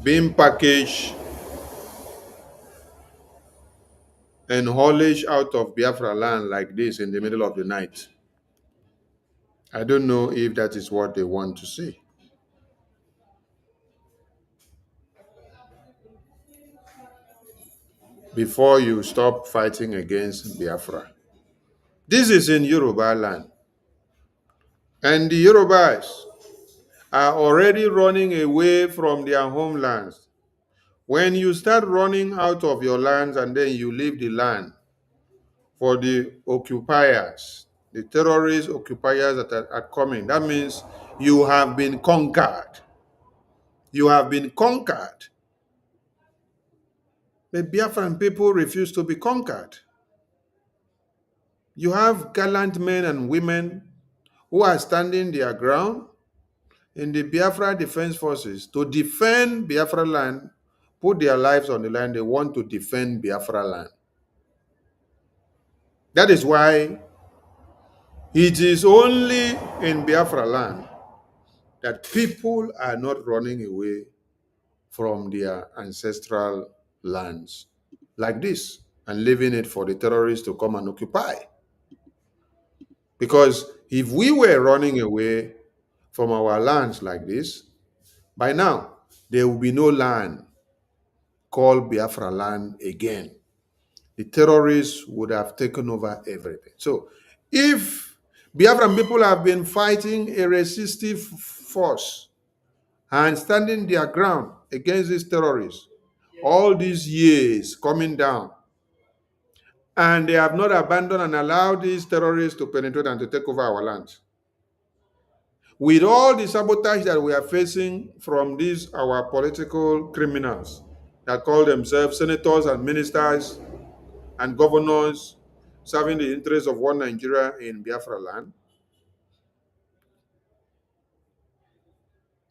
being packaged and haulage out of Biafra land like this in the middle of the night. I don't know if that is what they want to see. Before you stop fighting against Biafra. This is in Yoruba land. And the Yorubas are already running away from their homelands. When you start running out of your lands and then you leave the land for the occupiers, the terrorist occupiers that are coming, that means you have been conquered. You have been conquered. The Biafran people refuse to be conquered. You have gallant men and women who are standing their ground in the Biafra Defense Forces to defend Biafra land, put their lives on the line. They want to defend Biafra land. That is why it is only in Biafra land that people are not running away from their ancestral lands like this and leaving it for the terrorists to come and occupy. Because if we were running away from our lands like this, by now there will be no land called Biafra land again. The terrorists would have taken over everything. So if Biafran people have been fighting a resistive force and standing their ground against these terrorists all these years coming down, and they have not abandoned and allowed these terrorists to penetrate and to take over our lands. With all the sabotage that we are facing from these our political criminals that call themselves senators and ministers and governors serving the interests of one Nigeria in Biafra land,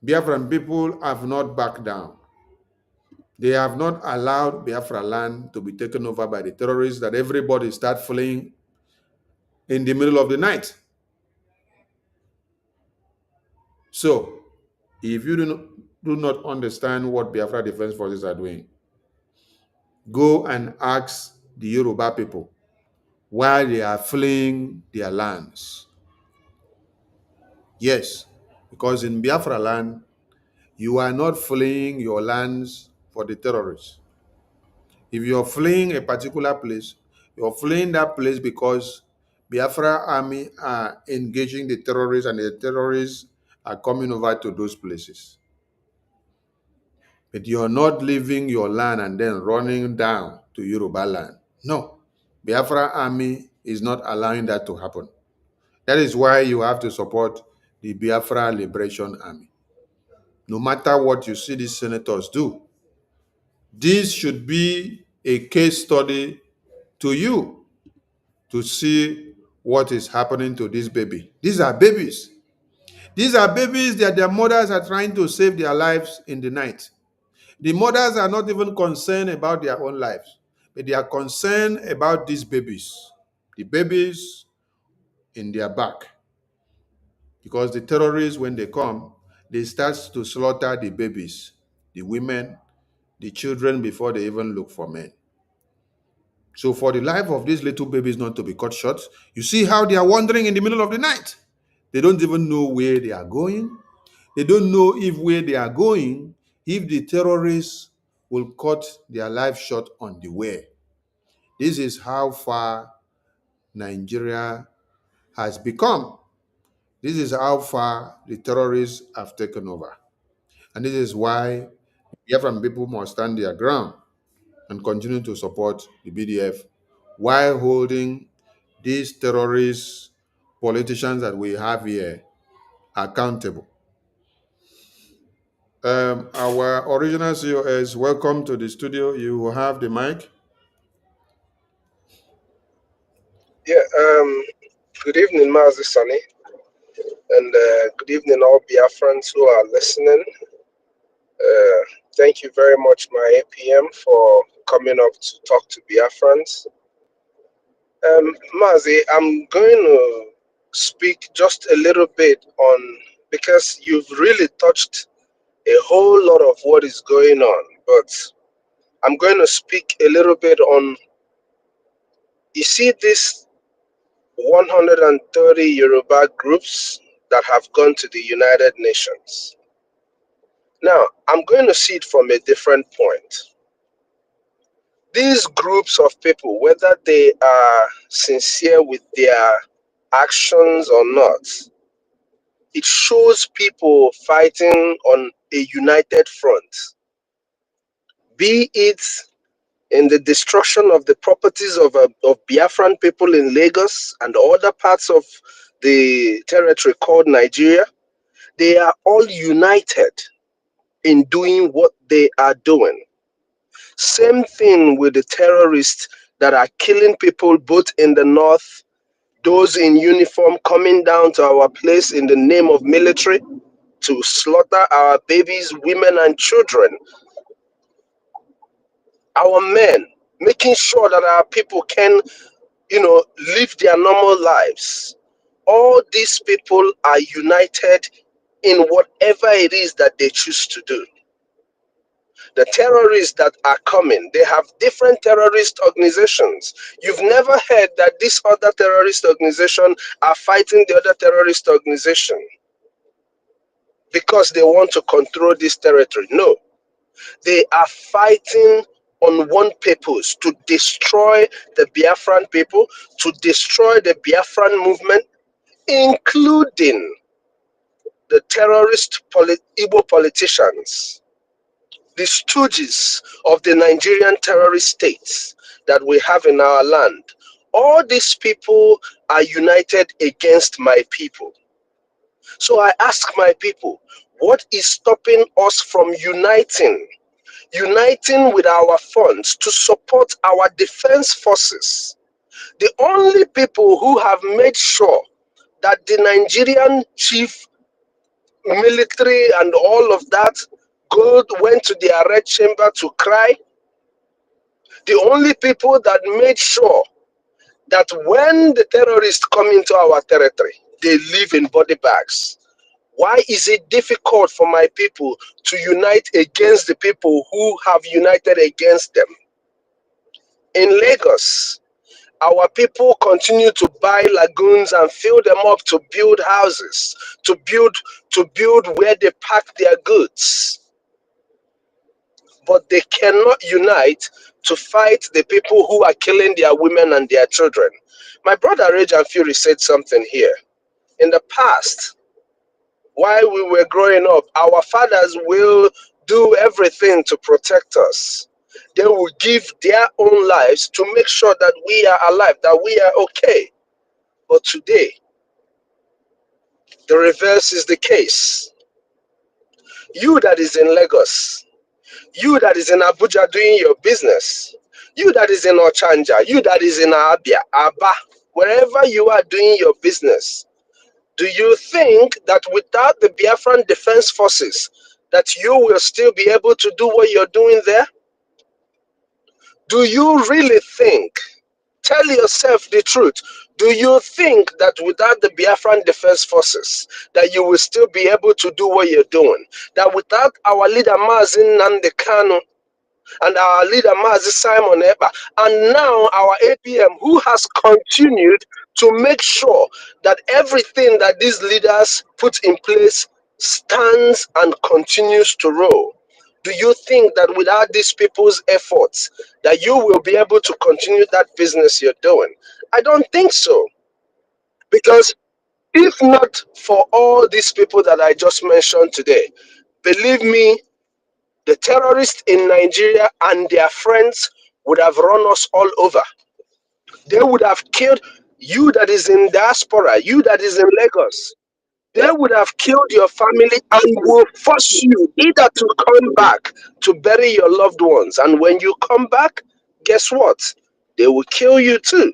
Biafran people have not backed down. They have not allowed Biafra land to be taken over by the terrorists that everybody start fleeing in the middle of the night. So, if you do not understand what Biafra Defense Forces are doing, go and ask the Yoruba people why they are fleeing their lands. Yes, because in Biafra land, you are not fleeing your lands for the terrorists. If you're fleeing a particular place, you're fleeing that place because Biafra army are engaging the terrorists and the terrorists are coming over to those places. But you're not leaving your land and then running down to Yoruba land. No, Biafra army is not allowing that to happen. That is why you have to support the Biafra Liberation Army. No matter what you see these senators do, this should be a case study to you to see what is happening to this baby. These are babies. These are babies that their mothers are trying to save their lives in the night. The mothers are not even concerned about their own lives, but they are concerned about these babies, the babies in their back. Because the terrorists, when they come, they start to slaughter the babies, the women, the children before they even look for men. So for the life of these little babies not to be cut short, you see how they are wandering in the middle of the night. They don't even know where they are going. They don't know if where they are going, if the terrorists will cut their life short on the way. This is how far Nigeria has become. This is how far the terrorists have taken over. And this is why Biafran people must stand their ground and continue to support the BDF while holding these terrorist politicians that we have here accountable. Our original COS, welcome to the studio. You will have the mic. Yeah, good evening, Mazi Sani, and good evening, all Biafrans who are listening. Thank you very much, my APM, for coming up to talk to Biafrans. Mazi, I'm going to speak just a little bit on, because you've really touched a whole lot of what is going on, but I'm going to speak a little bit on, you see this 130 Yoruba groups that have gone to the United Nations. Now, I'm going to see it from a different point. These groups of people, whether they are sincere with their actions or not, it shows people fighting on a united front, be it in the destruction of the properties of Biafran people in Lagos and other parts of the territory called Nigeria. They are all united in doing what they are doing. Same thing with the terrorists that are killing people both in the north, those in uniform coming down to our place in the name of military to slaughter our babies, women, and children, our men, making sure that our people can, live their normal lives. All these people are united in whatever it is that they choose to do. The terrorists that are coming, they have different terrorist organizations. You've never heard that this other terrorist organization are fighting the other terrorist organization because they want to control this territory. No, they are fighting on one purpose: to destroy the Biafran people, to destroy the Biafran movement, including the terrorist Igbo politicians, the stooges of the Nigerian terrorist states that we have in our land. All these people are united against my people. So I ask my people, what is stopping us from uniting with our funds to support our defense forces? The only people who have made sure that the Nigerian chief military and all of that went to their red chamber to cry. The only people that made sure that when the terrorists come into our territory, they live in body bags. Why is it difficult for my people to unite against the people who have united against them? In Lagos, our people continue to buy lagoons and fill them up to build houses, to build where they pack their goods. But they cannot unite to fight the people who are killing their women and their children. My brother Rage and Fury said something here. In the past, while we were growing up, our fathers will do everything to protect us. They will give their own lives to make sure that we are alive, that we are okay. But today, the reverse is the case. You that is in Lagos, you that is in Abuja doing your business, you that is in Ochanja, you that is in Abia, Aba, wherever you are doing your business, do you think that without the Biafran Defense Forces, that you will still be able to do what you're doing there? Do you really think, tell yourself the truth, do you think that without the Biafran Defense Forces, that you will still be able to do what you're doing? That without our leader Nnamdi Kanu and our leader Mazi Simon Eba, and now our APM, who has continued to make sure that everything that these leaders put in place stands and continues to roll? Do you think that without these people's efforts, that you will be able to continue that business you're doing? I don't think so. Because if not for all these people that I just mentioned today, believe me, the terrorists in Nigeria and their friends would have run us all over. They would have killed you that is in diaspora, you that is in Lagos. They would have killed your family and will force you either to come back to bury your loved ones. And when you come back, guess what? They will kill you too.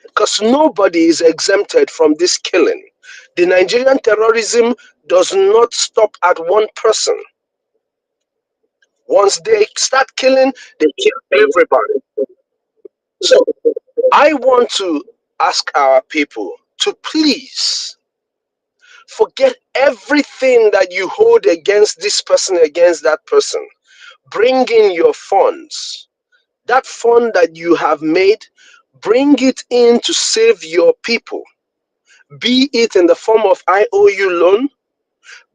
Because nobody is exempted from this killing. The Nigerian terrorism does not stop at one person. Once they start killing, they kill everybody. So I want to ask our people to please forget everything that you hold against this person, against that person. Bring in your funds. That fund that you have made, bring it in to save your people. Be it in the form of IOU loan,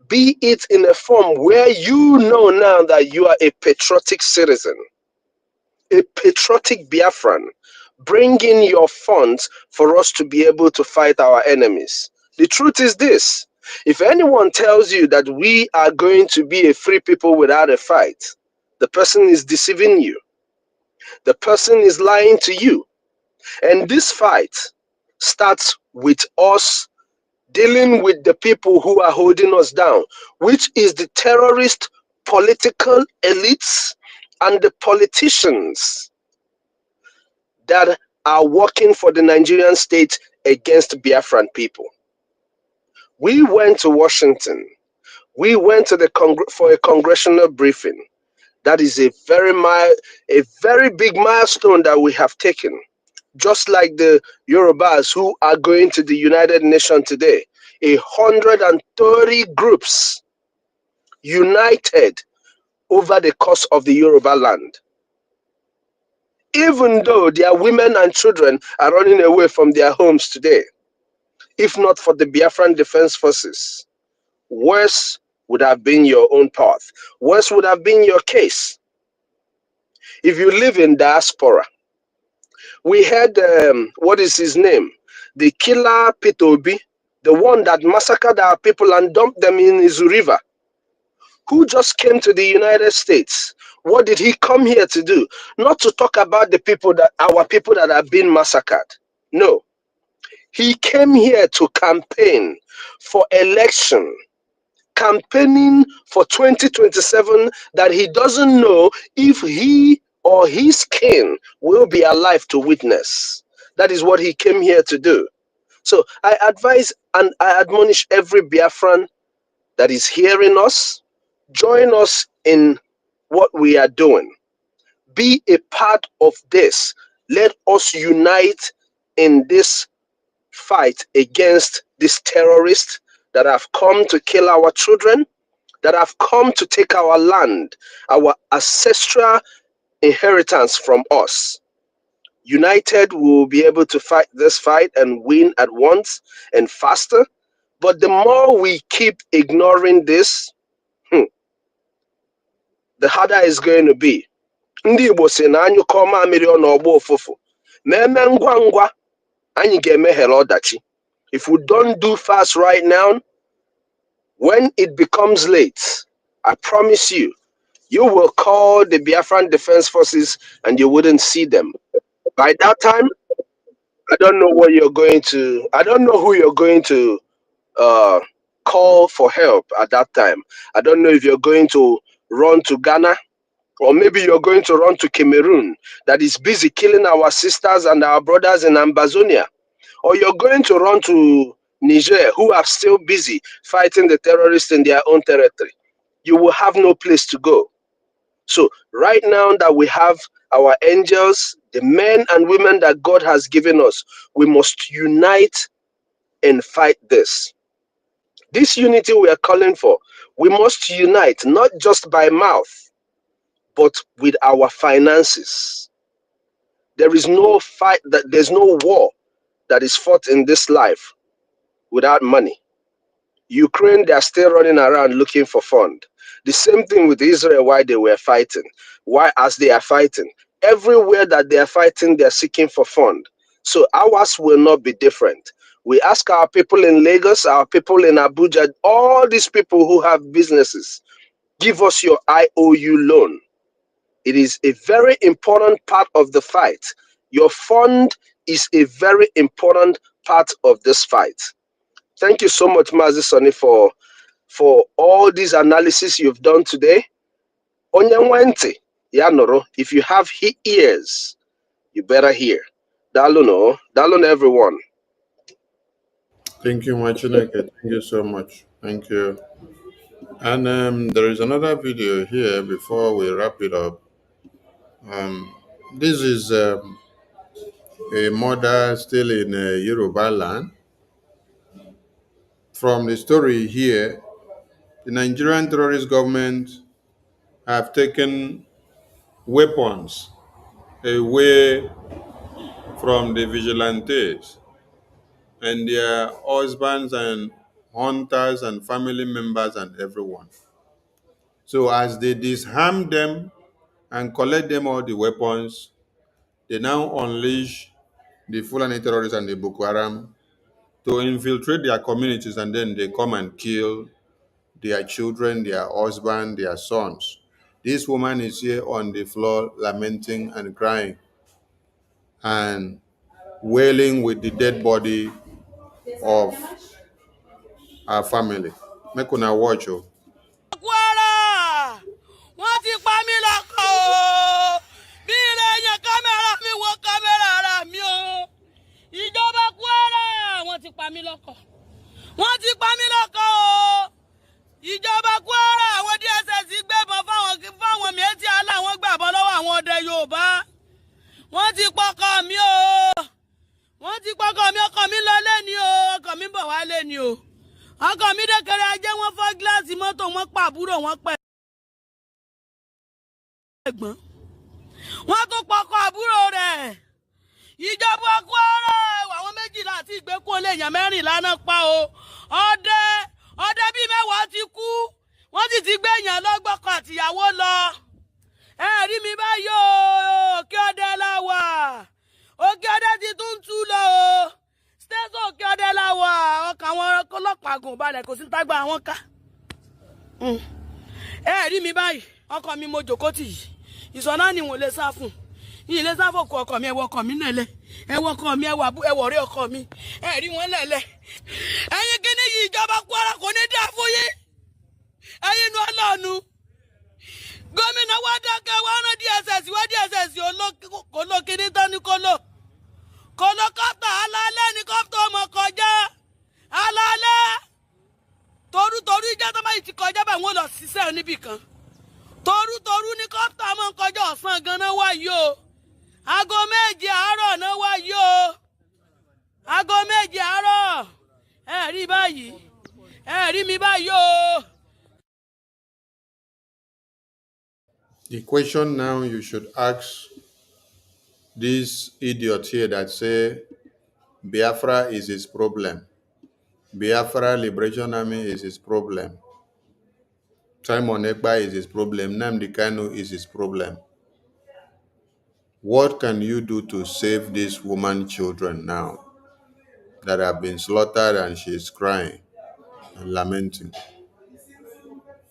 be it in a form where you know now that you are a patriotic citizen, a patriotic Biafran. Bring in your funds for us to be able to fight our enemies. The truth is this: if anyone tells you that we are going to be a free people without a fight, the person is deceiving you. The person is lying to you. And this fight starts with us dealing with the people who are holding us down, which is the terrorist political elites and the politicians that are working for the Nigerian state against Biafran people. We went to Washington. We went to for a congressional briefing. That is a very big milestone that we have taken. Just like the Yorubas who are going to the United Nations today. 130 groups united over the cause of the Yoruba land. Even though their women and children are running away from their homes today, if not for the Biafran Defense Forces, worse would have been your own path. Worse would have been your case. If you live in diaspora, we had, what is his name? The killer Pitobi, the one that massacred our people and dumped them in Izu River, who just came to the United States. What did he come here to do? Not to talk about the people our people that have been massacred. No. He came here to campaign for election, campaigning for 2027 that he doesn't know if he or his kin will be alive to witness. That is what he came here to do. So I advise and I admonish every Biafran that is hearing us, join us in what we are doing. Be a part of this. Let us unite in this fight against these terrorists that have come to kill our children, that have come to take our land, our ancestral inheritance from us. United, we will be able to fight this fight and win at once and faster. But the more we keep ignoring this, the harder it's going to be. Ndị Igbo si na anyụkọ mamịrị ọ n'ọgba ụfụfụ ma eme ngwa ngwa anyị ga-emeghere ọdachi. If we don't do fast right now, when it becomes late, I promise you, you will call the Biafran Defense Forces and you wouldn't see them. By that time, I don't know who you're going to call for help at that time. I don't know if you're going to run to Ghana, or maybe you're going to run to Cameroon that is busy killing our sisters and our brothers in Ambazonia. Or you're going to run to Niger, who are still busy fighting the terrorists in their own territory. You will have no place to go. So right now that we have our angels, the men and women that God has given us, we must unite and fight this. This unity we are calling for, we must unite not just by mouth, but with our finances. There is no fight, there's no war that is fought in this life without money. Ukraine, they are still running around looking for fund. The same thing with Israel, why they were fighting. Why, as they are fighting, everywhere that they are fighting, they are seeking for fund. So ours will not be different. We ask our people in Lagos, our people in Abuja, all these people who have businesses, give us your IOU loan. It is a very important part of the fight. Your fund is a very important part of this fight. Thank you so much, Mazi Sonny, for all these analysis you've done today. Onyanwente, Yanoro, if you have ears, you better hear. Daluno, Dalun everyone. Thank you, Machineke. Thank you so much. Thank you. And there is another video here before we wrap it up. This is a mother still in Yoruba land. From the story here, the Nigerian terrorist government have taken weapons away from the vigilantes and their husbands and hunters and family members and everyone. So as they disarm them and collect them all the weapons, they now unleash the Fulani terrorists and the Boko Haram to infiltrate their communities, and then they come and kill their children, their husband, their sons. This woman is here on the floor lamenting and crying and wailing with the dead body of her family. Make una watch you. Wọ́n ti pa mí lọ́kọ̀ o. Bí ilé yẹn kámẹ́rà mi wo kámẹ́rà ara mi o. Ìjọba Kwara wọ́n ti pa mí lọ́kọ̀. Wọ́n ti pa mí lọ́kọ̀ o. Ìjọba Kwara àwọn DSS gbébọn fáwọn méjì aláwọn gbàbọn lọ́wọ́ àwọn ọdẹ Yorùbá. Wọ́n ti pọkọ mi o. Wọ́n ti pọkọ mi, ọkọ mi lọ lé ni o. Ọkọ mi bọ̀ wá lé ni o. Ọkọ mi dẹ́kẹrẹ ajé wọ́n fọ́ gíláàsì mọ́tò wọn pa àbúrò wọn pẹ̀. Wọ́n tún pọkọ àbúrò rẹ̀. Ìjọba Kwara àwọn méjìlá àti ìgbékùn olè èèyàn 14 náà pa o. Ọdẹ bíi 10 ti kú. Wọ́n sì ti gbé èèyàn lọ́gbọ̀kọ àtìyàwó lọ. Ẹ rí mi báyìí o. Òkè ọdẹ la wà. Òkè ọdẹ ti tún tú lọ o. Stẹ́sọ̀ òkè ọdẹ la wà. Ọkàn àwọn ọlọ́pàá gùn balẹ̀ kò sí tágbà àwọn ká. Ẹ rí mi báyìí. Ọkọ mi mo jòkó tì yìí. Ìsọ̀nà ni wọ́n lè sá fún. Yìí lè sá fún ọkọ mi, ẹwọ ọkọ mi nẹ̀lẹ̀. Ẹwọ ọkọ mi, ẹwọ ọ̀rẹ́ ọkọ mi. Ẹ rí wọn lẹ̀lẹ̀. Ẹ̀yin kíní yìí ìjọba Kwara kò ní dá fún yín. Ẹ̀yin inú ọlọ́ọ̀nù. Gómìnà wa dákẹ́ wá rán DSS wá DSS olókìní tán ní kóló. Kóló kọ́pítà alálẹ́ ní kọ́pítà ọmọ kọjá. Alálẹ́. Torútorí jẹ́ tó bá yìí ti kọjá bá wọn lọ ṣiṣẹ́ níbì kan torútorú ní kọ́pítà máa ń kọjá ọ̀sán gan-an wáyé o aago méje àárọ̀ náà wáyé o aago méje àárọ̀ ẹ rí báyìí ẹ rí mi báyìí o. The question now you should ask this idiot here that say Biafra is his problem. Biafra Liberation Army is his problem. Simon Ekpa is his problem. Nnamdi Kanu is his problem. What can you do to save these woman children now that have been slaughtered and she's crying and lamenting?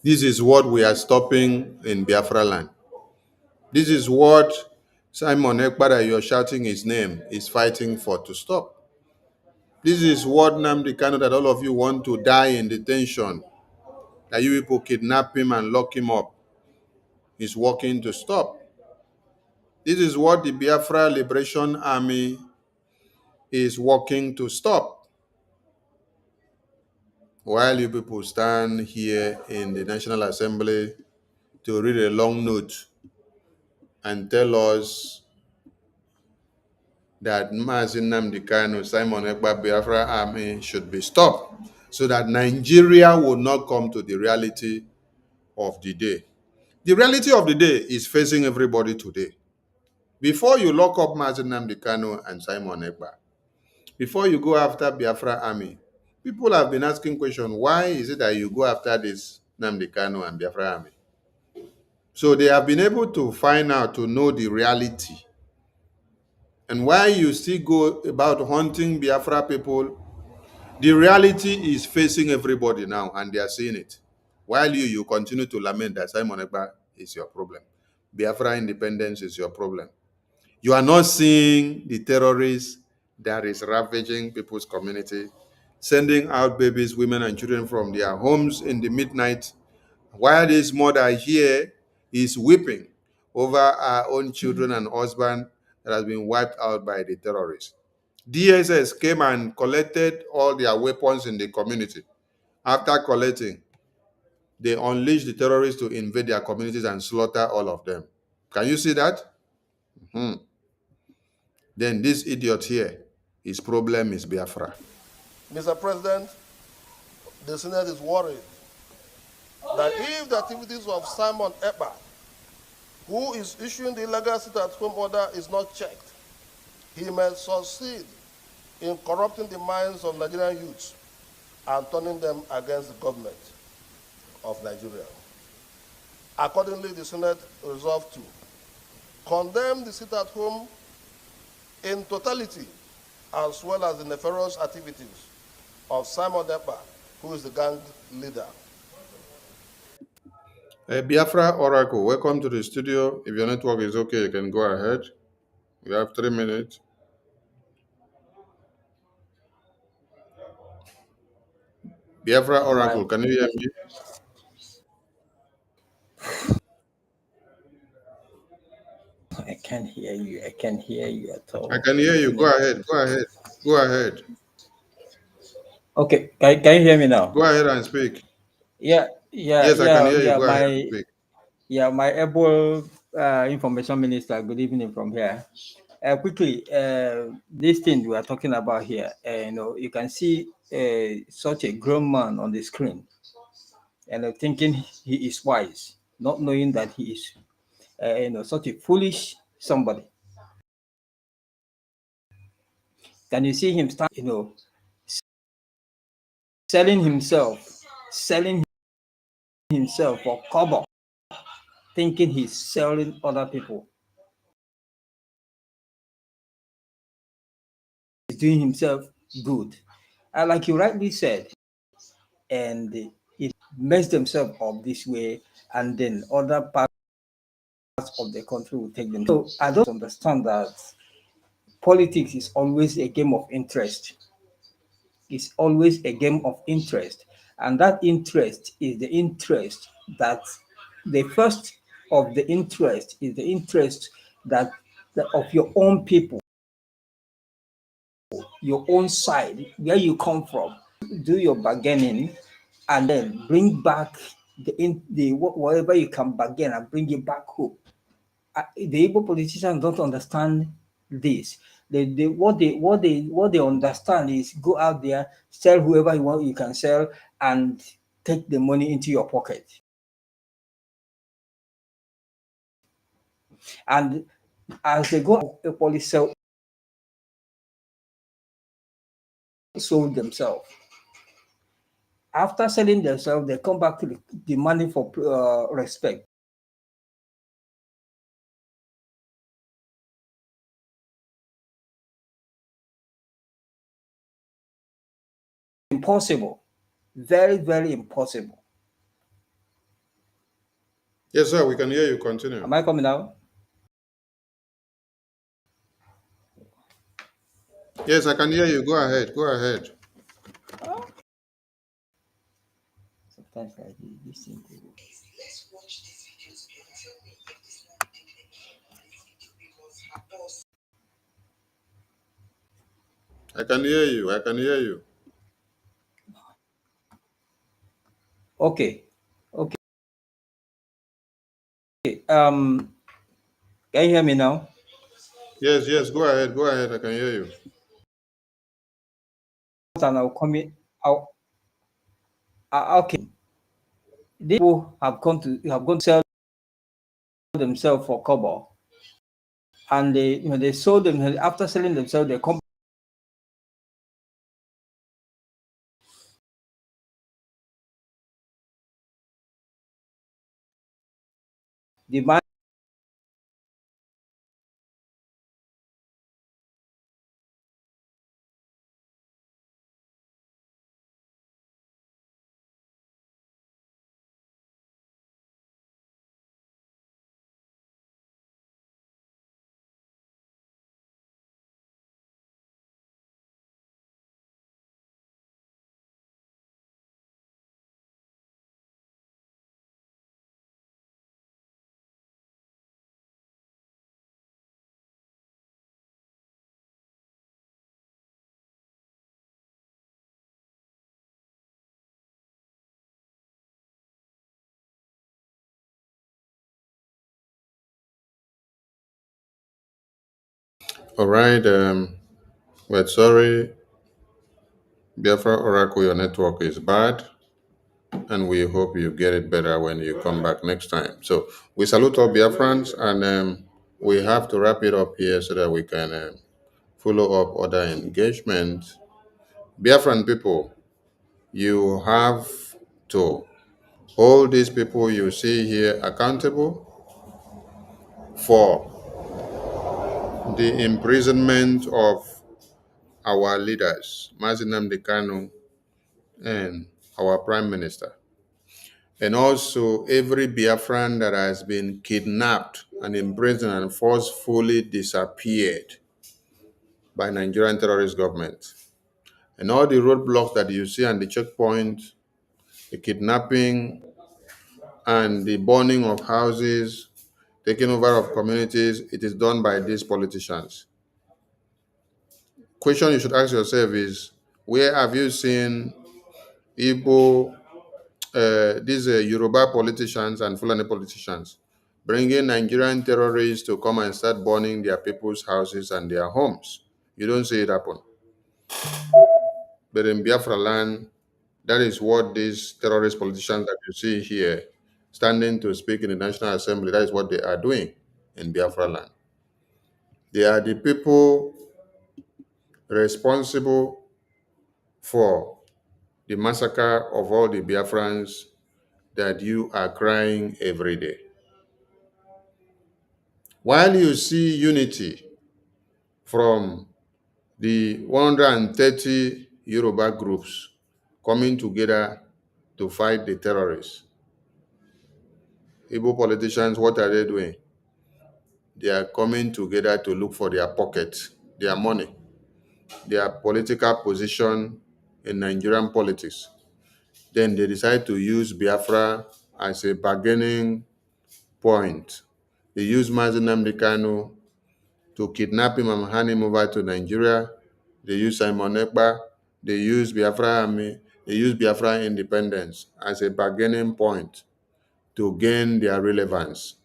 This is what we are stopping in Biafra land. This is what Simon Ekpa, that you're shouting his name, is fighting for to stop. This is what Nnamdi Kanu, that all of you want to die in detention, that you people kidnap him and lock him up, is working to stop. This is what the Biafra Liberation Army is working to stop. While you people stand here in the National Assembly to read a long note and tell us that Mazi Nnamdi Kanu, Simon Ekpa, Biafra Army should be stopped so that Nigeria will not come to the reality of the day. The reality of the day is facing everybody today. Before you lock up Mazi Nnamdi Kanu and Simon Ekpa, before you go after Biafra Army, people have been asking questions, why is it that you go after this Nnamdi Kanu and Biafra Army? So they have been able to find out, to know the reality. And why you still go about hunting Biafra people, the reality is facing everybody now, and they are seeing it. While you continue to lament that Simon Ekpa is your problem. Biafra independence is your problem. You are not seeing the terrorists that is ravaging people's community, sending out babies, women, and children from their homes in the midnight, while this mother here is weeping over her own children and husband that has been wiped out by the terrorists. DSS came and collected all their weapons in the community. After collecting, they unleashed the terrorists to invade their communities and slaughter all of them. Can you see that? Then this idiot here, his problem is Biafra. Mr. President, the Senate is worried that if the activities of Simon Ekpa, who is issuing the illegal sit-at-home order, is not checked, he may succeed in corrupting the minds of Nigerian youths and turning them against the government of Nigeria. Accordingly, the Senate resolved to condemn the sit-at-home in totality, as well as the nefarious activities of Simon Ekpa, who is the gang leader. Biafra Oracle, welcome to the studio. If your network is okay, you can go ahead. You have 3 minutes. Biafra Oracle, can you hear me? I can't hear you. I can't hear you at all. I can hear you. Go ahead. Go ahead. Go ahead. Okay. Can you hear me now? Go ahead and speak. Yes, I can hear you. Go ahead and speak. My able information minister. Good evening from here. Quickly, this thing we are talking about here. You can see such a grown man on the screen, and thinking he is wise, not knowing that he is, such a foolish somebody. Can you see him start, selling himself for cover, thinking he's selling other people. He's doing himself good. And like you rightly said, and it messed themselves up this way, and then other parts of the country will take them. So I don't understand that politics is always a game of interest. It's always a game of interest. And that interest is the interest that the first of the interest is the interest that of your own people, your own side, where you come from. Do your bargaining and then bring back whatever you can bargain and bring it back home. The Igbo politicians don't understand this. What they understand is go out there, sell whoever you want, you can sell, and take the money into your pocket. And as they go equally sold themselves. After selling themselves, they come back to demanding for respect. Impossible. Very, very impossible. Yes, sir, we can hear you. Continue. Am I coming out? Yes, I can hear you. Go ahead. Go ahead. Sometimes I do this thing. I can hear you. I can hear you. Okay. Okay. Can you hear me now? Yes, yes. Go ahead. Go ahead. I can hear you. And I'll come in. Okay. These people have gone to sell themselves for kobo, and they sold them. After selling themselves, they come demand. All right. We're sorry, Biafra Oracle, your network is bad, and we hope you get it better when you come back next time. So we salute all Biafrans, and we have to wrap it up here so that we can follow up other engagements. Biafran people, you have to hold these people you see here accountable for the imprisonment of our leaders, Nnamdi Kanu and our Prime Minister. And also every Biafran that has been kidnapped and imprisoned and forcefully disappeared by Nigerian terrorist government. And all the roadblocks that you see on the checkpoint, the kidnapping and the burning of houses, taking over of communities, it is done by these politicians. Question you should ask yourself is, where have you seen Igbo, these Yoruba politicians and Fulani politicians bringing Nigerian terrorists to come and start burning their people's houses and their homes? You don't see it happen. But in Biafra land, that is what these terrorist politicians that you see here standing to speak in the National Assembly, that is what they are doing in Biafra land. They are the people responsible for the massacre of all the Biafrans that you are crying every day. While you see unity from the 130 Yoruba groups coming together to fight the terrorists, Igbo politicians, what are they doing? They are coming together to look for their pockets, their money, their political position in Nigerian politics. Then they decide to use Biafra as a bargaining point. They use Nnamdi Kanu to kidnap him and hand him over to Nigeria. They use Simon Ekpa. They use Biafra Army. They use Biafra independence as a bargaining point to gain their relevance.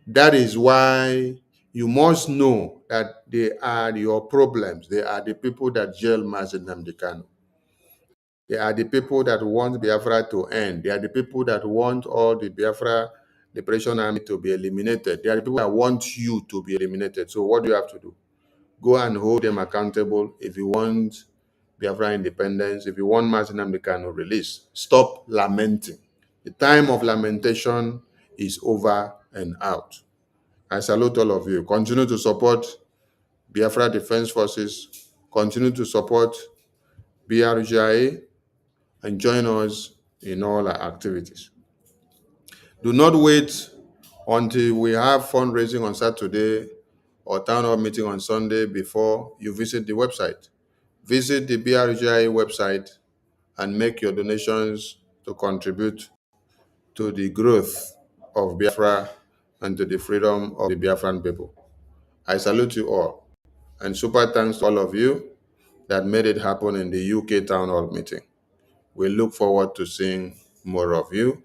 That is why you must know that they are your problems. They are the people that jail Nnamdi Kanu. They are the people that want Biafra to end. They are the people that want all the Biafra Liberation Army to be eliminated. They are the people that want you to be eliminated. So what do you have to do? Go and hold them accountable if you want Biafra independence, if you want Nnamdi Kanu release. Stop lamenting. The time of lamentation is over and out. I salute all of you. Continue to support Biafra Defense Forces. Continue to support BRGIA and join us in all our activities. Do not wait until we have fundraising on Saturday or town hall meeting on Sunday before you visit the website. Visit the BRGIA website and make your donations to contribute to the growth of Biafra and to the freedom of the Biafran people. I salute you all, and super thanks to all of you that made it happen in the UK town hall meeting. We look forward to seeing more of you.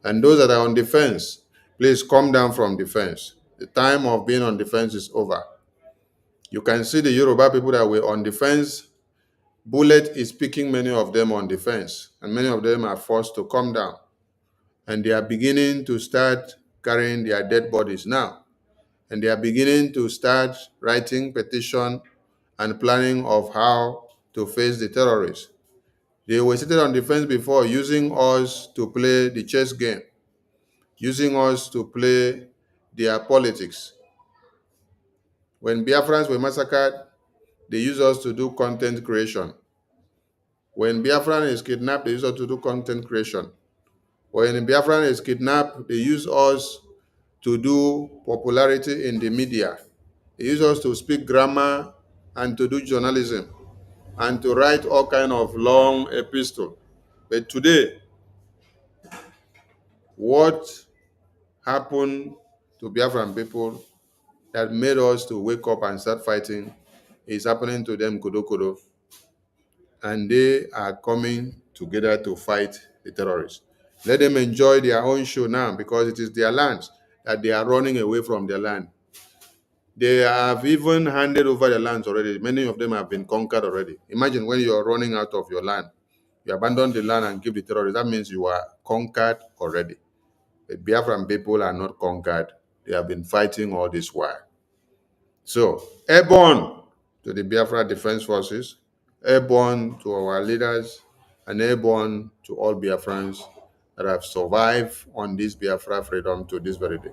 And those that are on the fence, please come down from the fence. The time of being on the fence is over. You can see the Yoruba people that were on the fence. Bullet is picking many of them on the fence, and many of them are forced to come down. And they are beginning to start carrying their dead bodies now. And they are beginning to start writing petition and planning of how to face the terrorists. They were seated on the fence before, using us to play the chess game, using us to play their politics. When Biafrans were massacred, they used us to do content creation. When Biafran is kidnapped, they use us to do content creation. When Biafran is kidnapped, they use us to do popularity in the media. They use us to speak grammar and to do journalism and to write all kind of long epistle. But today, what happened to Biafran people that made us to wake up and start fighting is happening to them kodo, and they are coming together to fight the terrorists. Let them enjoy their own show now, because it is their lands that they are running away from their land. They have even handed over their lands already. Many of them have been conquered already. Imagine when you are running out of your land, you abandon the land and give the terrorists. That means you are conquered already. The Biafran people are not conquered. They have been fighting all this while. So, airborne to the Biafra Defense Forces, airborne to our leaders, and airborne to all Biafrans that have survived on this Biafra freedom to this very day.